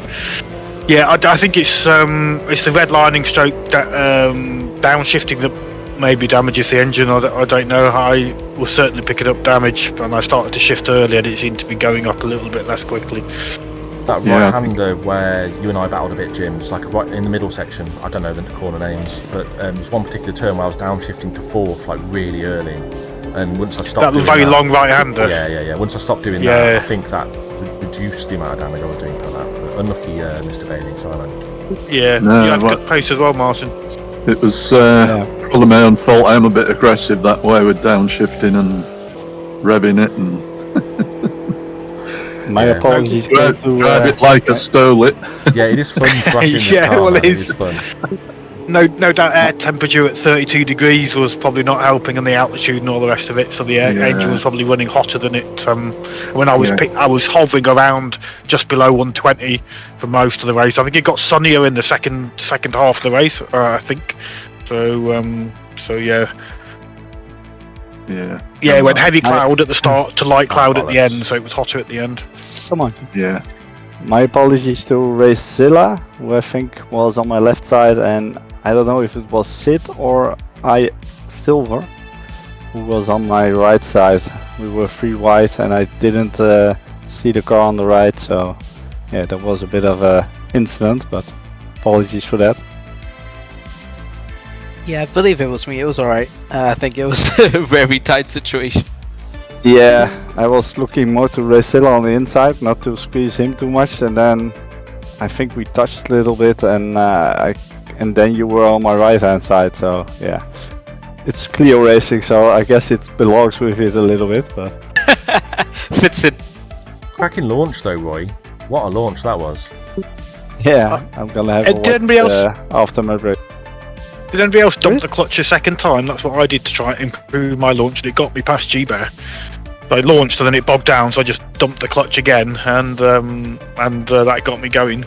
Yeah, I think it's the redlining stroke downshifting that maybe damages the engine. I don't know. I will certainly pick it up damage, and I started to shift early, and it seemed to be going up a little bit less quickly. That Yeah, right-hander where you and I battled a bit, Jim, it's like right in the middle section. I don't know the corner names, but there's one particular turn where I was downshifting to fourth, like really early. And once I stopped That doing very that, long right-hander. Yeah. Once I stopped doing Yeah. that, I think that reduced the amount of damage I was doing per lap. But unlucky, Mr. Bailey, sorry. Yeah, No, you had right. good pace as well, Martin. It was probably my own fault. I'm a bit aggressive that way with downshifting and revving it, and My apologies. Drive it like I stole it. Yeah, it is fun crashing this Yeah, car. well, Man. it It is. is fun. No doubt air temperature at 32 degrees was probably not helping, and the altitude and all the rest of it. So the engine was probably running hotter than it. When I was I was hovering around just below 120 for most of the race. I think it got sunnier in the second half of the race. I think. So yeah. Yeah. Yeah, it went heavy cloud at the start to light cloud at the end, so it was hotter at the end. Come on. Yeah. My apologies to Racezilla, who I think was on my left side, and I don't know if it was Sid or Silver, who was on my right side. We were 3 wide, and I didn't see the car on the right, so yeah, that was a bit of a incident, but apologies for that. Yeah, I believe it was me. It was alright. I think it was a very tight situation. Yeah, I was looking more to Racezilla on the inside, not to squeeze him too much, and then I think we touched a little bit, and then you were on my right hand side, so yeah. It's Clio racing, so I guess it belongs with it a little bit, but... Fits in. Cracking launch though, Roy. What a launch that was. Yeah, I'm gonna have Did anybody else after my break. Did anybody else dump the clutch a second time? That's what I did to try and improve my launch, and it got me past G-Bear. So I launched and then it bogged down, so I just dumped the clutch again, and that got me going.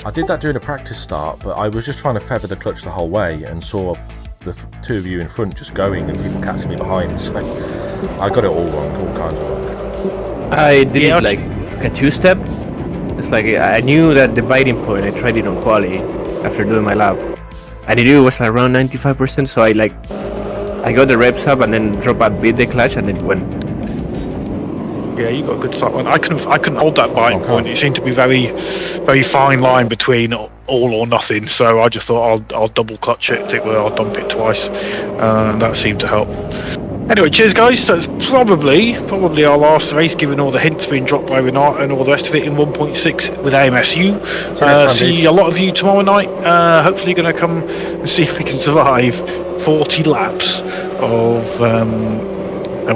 I did that during a practice start, but I was just trying to feather the clutch the whole way and saw the 2 of you in front just going and people catching me behind, so I got it all wrong, all kinds of wrong. I did it like a 2-step. It's like I knew that the biting point, I tried it on quali after doing my lap. And it was around 95%, so I got the reps up and then drop a bit the clutch and it went. Yeah, you got a good start. I couldn't hold that biting point. It seemed to be very, very fine line between all or nothing. So I just thought I'll double clutch it. I'll dump it twice, and that seemed to help. Anyway, cheers guys. That's probably our last race, given all the hints being dropped by Renat and all the rest of it in 1.6 with AMSU. See a lot of you tomorrow night. Hopefully you're going to come and see if we can survive 40 laps of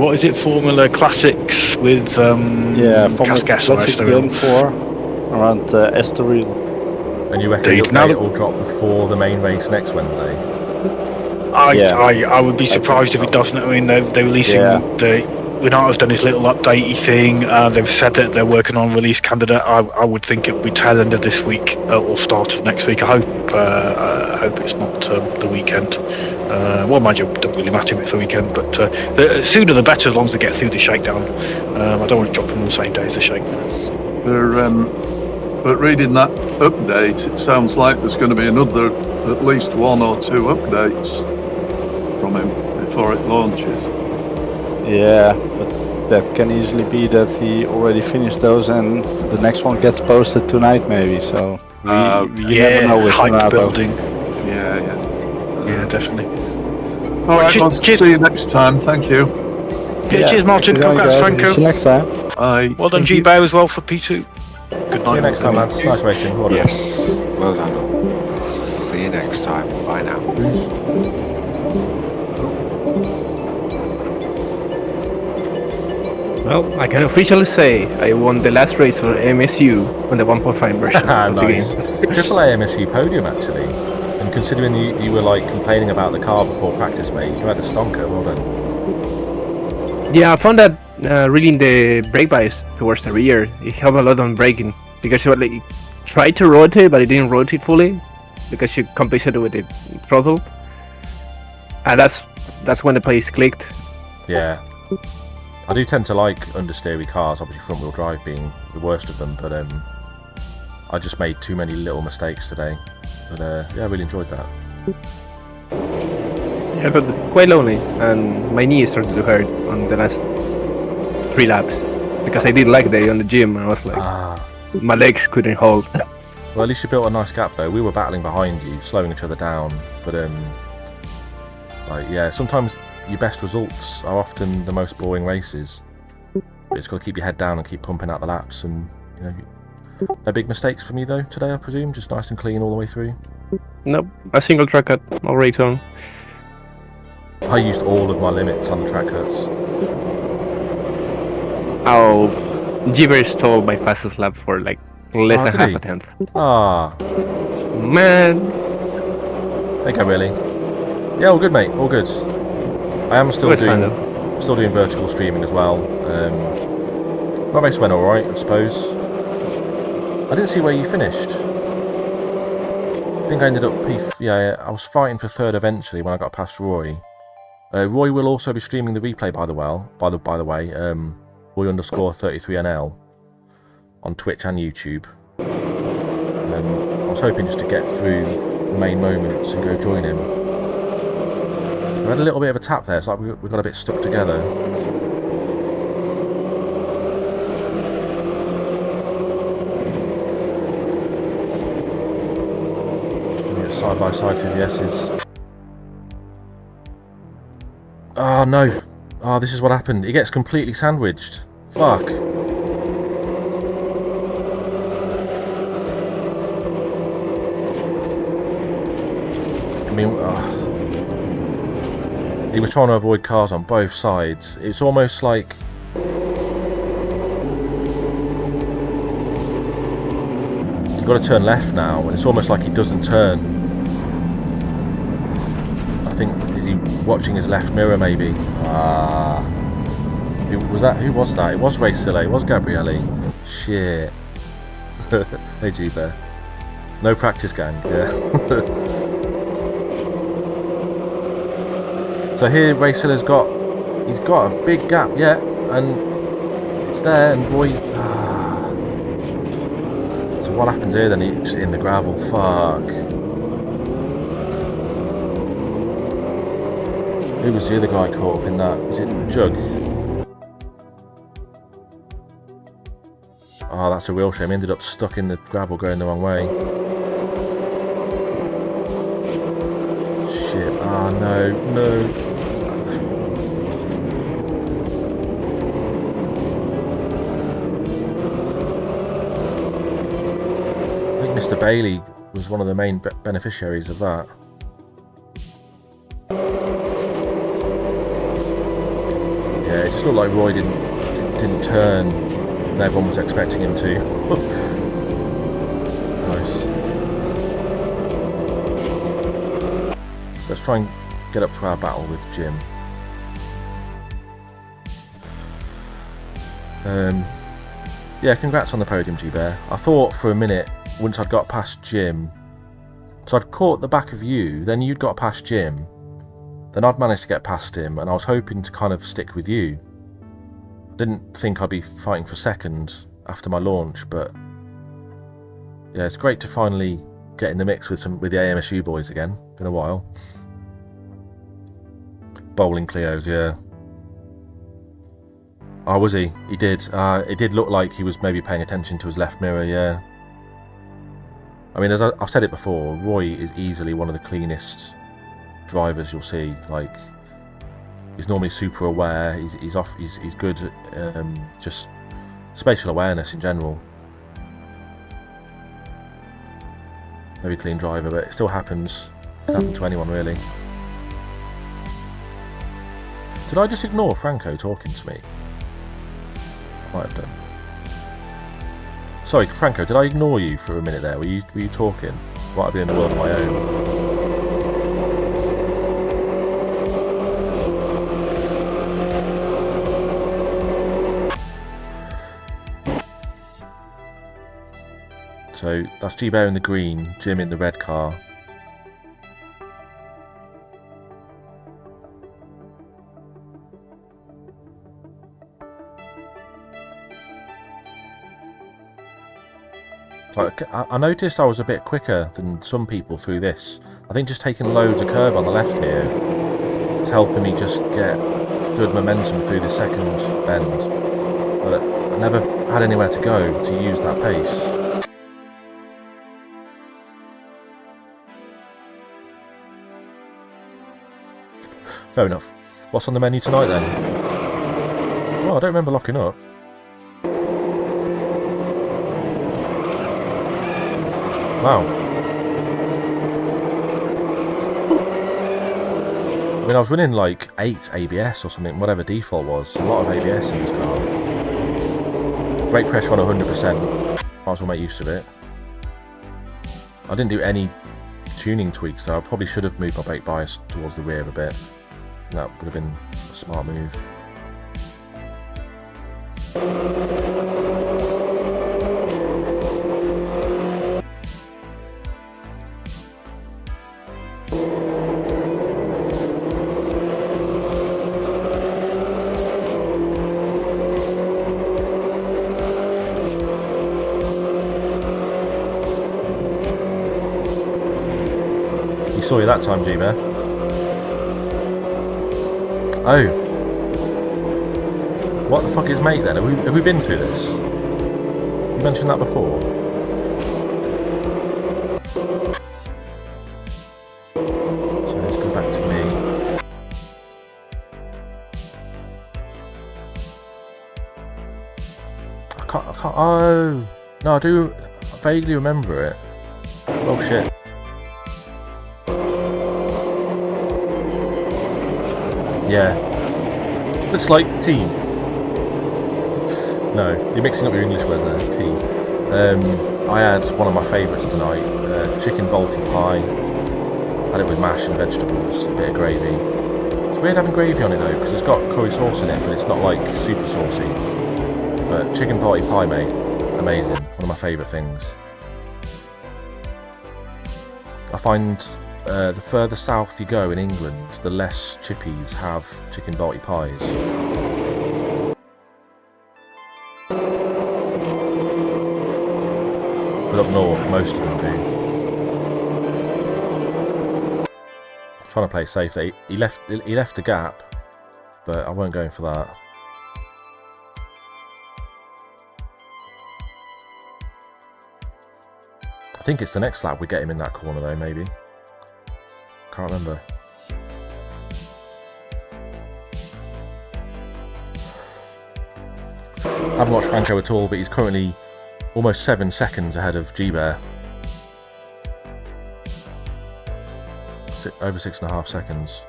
what is it? Formula Classics with Classics Game 4 around Estoril. And you reckon it will drop before the main race next Wednesday? I would be surprised if it doesn't. I mean, they're releasing Renato's done his little updatey thing. They've said that they're working on release candidate. I would think it will be tail end of this week or start of next week. I hope it's not the weekend. Well, mind you, it doesn't really matter if it's the weekend, but the sooner the better, as long as we get through the shakedown. I don't want to drop them on the same day as the shakedown. But reading that update, it sounds like there's going to be another, at least 1 or 2 updates from him before it launches. Yeah, but that can easily be that he already finished those and the next one gets posted tonight maybe, so you never know with hype building. Yeah, definitely. Alright, I'll see you next time, thank you. Cheers Martin, congrats Franco. See you next time. Bye. Well done G-Bear as well for P2. Good night. See you next time, lads. Nice racing. Well done. Yes, well done. See you next time. Bye now. Well, I can officially say I won the last race for AMSU on the 1.5 version of Nice. the game. Triple AMSU podium actually. And considering you were like complaining about the car before practice, mate, you had a stonker. Well done. Yeah, I found that really in the brake bias towards the rear, it helped a lot on braking because it tried to rotate, but it didn't rotate fully because you compensated with the throttle, and that's when the pace clicked. Yeah, I do tend to like understeery cars, obviously front wheel drive being the worst of them, but I just made too many little mistakes today. But yeah, I really enjoyed that. Yeah, but quite lonely, and my knee started to hurt on the last 3 laps because I did leg day on the gym. I was like, my legs couldn't hold. Well, at least you built a nice gap though. We were battling behind you, slowing each other down, but yeah, sometimes your best results are often the most boring races. But it's got to keep your head down and keep pumping out the laps, and you know, no big mistakes from you though today, I presume. Just nice and clean all the way through. Nope, a single track cut, all right on. I used all of my limits on the track cuts. Oh, Giver stole my fastest lap for like less than did half he? a tenth. Ah, Man, there you go, really. Yeah, all good, mate. All good. I am still was fun, doing vertical streaming as well. My race went all right, I suppose. I didn't see where you finished. I think I ended up yeah, I was fighting for third eventually when I got past Roy. Roy will also be streaming the replay by the way. Roy_33NL on Twitch and YouTube. I was hoping just to get through the main moments and go join him. We had a little bit of a tap there, it's like we got a bit stuck together. Side by side through the S's. Oh no! Oh, this is what happened. He gets completely sandwiched. Fuck. I mean, he was trying to avoid cars on both sides. It's almost like he's got to turn left now, and it's almost like he doesn't turn. I think, is he watching his left mirror maybe? Who was that? It was Racile, it was Gabriele. Shit. Hey G-Bear. No practice gang, yeah. So here Racile's he's got a big gap, yeah, and it's there, and boy, so what happens here then? He's just in the gravel, fuck. Who was the other guy caught up in that? Was it Jug? Oh, that's a real shame. He ended up stuck in the gravel going the wrong way. Shit. Ah, no. I think Mr. Bailey was one of the main beneficiaries of that. Yeah, it just looked like Roy didn't turn, and everyone was expecting him to. Nice. So let's try and get up to our battle with Jim. Yeah, congrats on the podium, G-Bear. I thought for a minute, once I'd got past Jim, so I'd caught the back of you, then you'd got past Jim, then I'd managed to get past him, and I was hoping to kind of stick with you. I didn't think I'd be fighting for second after my launch, but yeah, it's great to finally get in the mix with the AMSU boys again. Been a while. Bowling Clios, yeah. Oh, was he? He did. It did look like he was maybe paying attention to his left mirror, yeah. I mean, as I've said it before, Roy is easily one of the cleanest drivers you'll see. Like, he's normally super aware. He's good at just spatial awareness in general. Very clean driver, but it still happens. It can happen to anyone, really. Did I just ignore Franco talking to me? Might have done. Sorry, Franco, did I ignore you for a minute there? Were you talking? Might have been in a world of my own. So that's G-Bear in the green, Jim in the red car. I noticed I was a bit quicker than some people through this. I think just taking loads of curb on the left here is helping me just get good momentum through the second bend. But I never had anywhere to go to use that pace. Fair enough. What's on the menu tonight then? Well, I don't remember locking up. Wow. I mean, I was running like 8 ABS or something, whatever default was. A lot of ABS in this car. Brake pressure on 100%. Might as well make use of it. I didn't do any tuning tweaks, so I probably should have moved my brake bias towards the rear a bit. That would have been a smart move. Saw you that time, G-Bear. Oh. What the fuck is mate then? Have we been through this? You mentioned that before. So let's go back to me. I can't, oh. No, I do vaguely remember it. Oh shit. Yeah, it's like tea. No, you're mixing up your English words there, tea. I had one of my favourites tonight, chicken balti pie. Had it with mash and vegetables, a bit of gravy. It's weird having gravy on it though, because it's got curry sauce in it, but it's not like super saucy. But chicken balti pie, mate, amazing. One of my favourite things. I find the further south you go in England, the less chippies have chicken balti pies. But up north, most of them do. I'm trying to play safe there. He left a gap, but I weren't going for that. I think it's the next lap we get him in that corner though, maybe. Can't remember. I haven't watched Franco at all, but he's currently almost 7 seconds ahead of G-Bear. Over 6.5 seconds.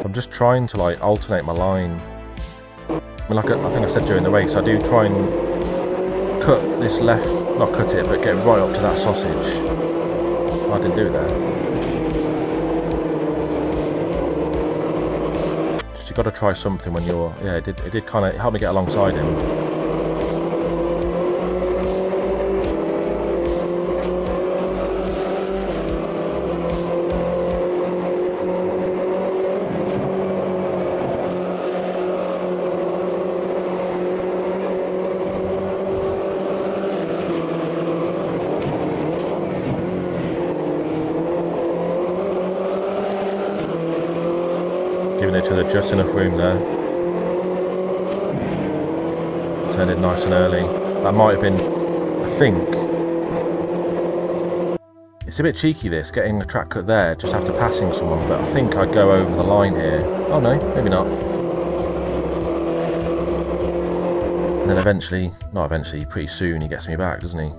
I'm just trying to like alternate my line. I mean, like I think I said during the race, I do try and cut this left, not cut it, but get right up to that sausage. I didn't do it there. Just you got to try something when you're, yeah, it did kind of help me get alongside him. Giving each other just enough room there. Turned it nice and early. That might have been, I think, it's a bit cheeky this, getting a track cut there just after passing someone, but I think I'd go over the line here. Oh no, maybe not. And then eventually, not eventually, pretty soon he gets me back, doesn't he?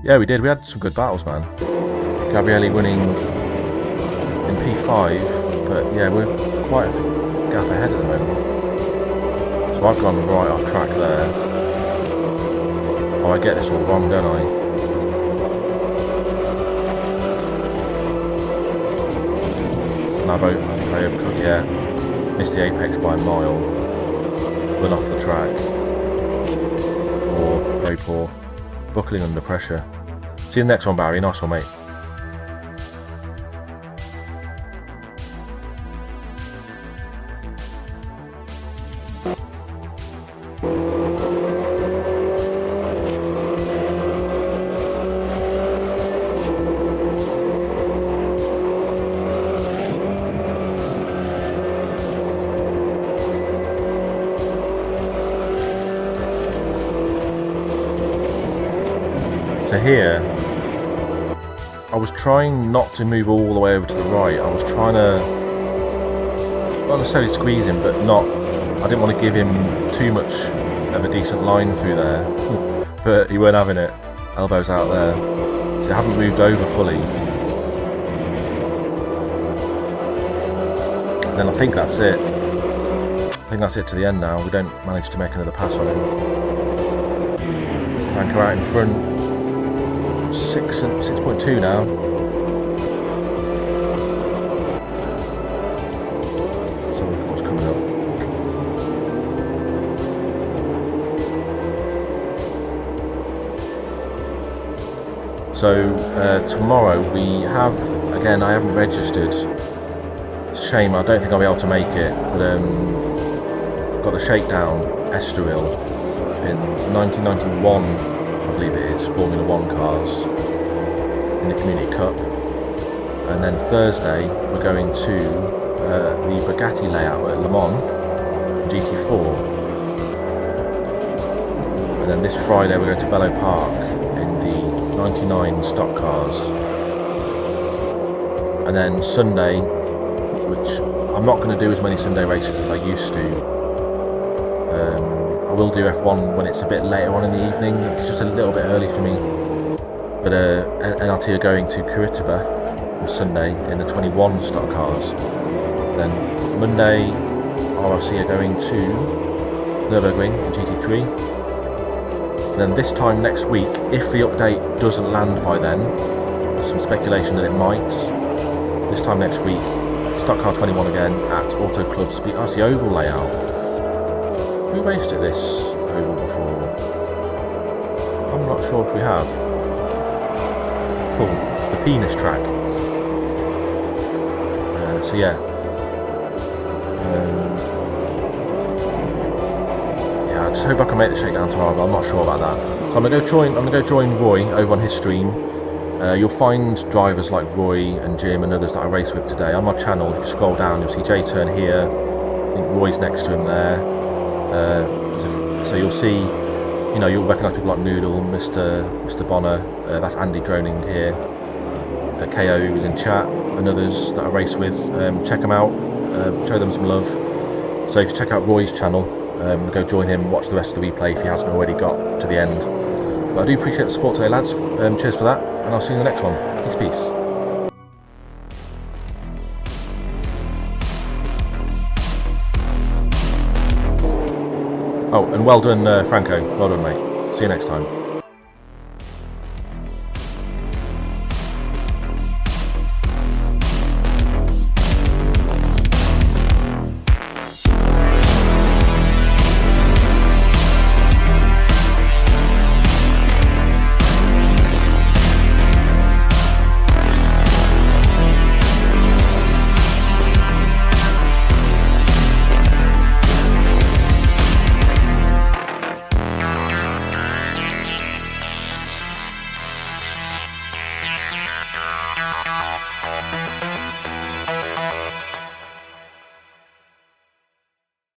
Yeah, we did. We had some good battles, man. Gabriele winning in P5, but yeah, we're quite a gap ahead at the moment. So I've gone right off track there. Oh, I get this all wrong, don't I? And I think I overcut, yeah. Missed the apex by a mile. Run off the track. Poor, very poor. Buckling under pressure. See you in the next one, Barry. Nice one, mate. So here, I was trying not to move all the way over to the right. I was trying to, not necessarily squeeze him, but not, I didn't want to give him too much of a decent line through there. But he weren't having it. elbows out there. So I haven't moved over fully. And then I think that's it. I think that's it to the end now. We don't manage to make another pass on him. Franco out in front. 6.2 now. Let's have a look at what's coming up. So tomorrow we have, again, I haven't registered. It's a shame, I don't think I'll be able to make it, but got the Shakedown Estoril in 1991, I believe it is, Formula 1 cars in the Community Cup. And then Thursday we're going to the Bugatti layout at Le Mans GT4. And then this Friday we're going to Velo Park in the 99 stock cars. And then Sunday, which I'm not going to do as many Sunday races as I used to. I will do F1 when it's a bit later on in the evening. It's just a little bit early for me. But NRT are going to Curitiba on Sunday in the 21 stock cars. Then Monday, RRC are going to Nürburgring in GT3. And then this time next week, if the update doesn't land by then, there's some speculation that it might. This time next week, Stock Car 21 again at Auto Club Speed. Oh, it's the oval layout. Who raced at this oval before? I'm not sure if we have. Cool. The penis track. So yeah. Yeah, I just hope I can make the Shakedown tomorrow, but I'm not sure about that. So I'm gonna go join Roy over on his stream. You'll find drivers like Roy and Jim and others that I race with today on my channel. If you scroll down, you'll see J-Turn here. I think Roy's next to him there. So you'll see, you know, you'll recognise people like Noodle, Mr. Bonner. That's Andy droning here. KO who's in chat, and others that I race with. Check them out. Show them some love. So if you check out Roy's channel, go join him. Watch the rest of the replay if he hasn't already got to the end. But I do appreciate the support today, lads. Cheers for that, and I'll see you in the next one. Peace. Oh, and well done, Franco. Well done, mate. See you next time.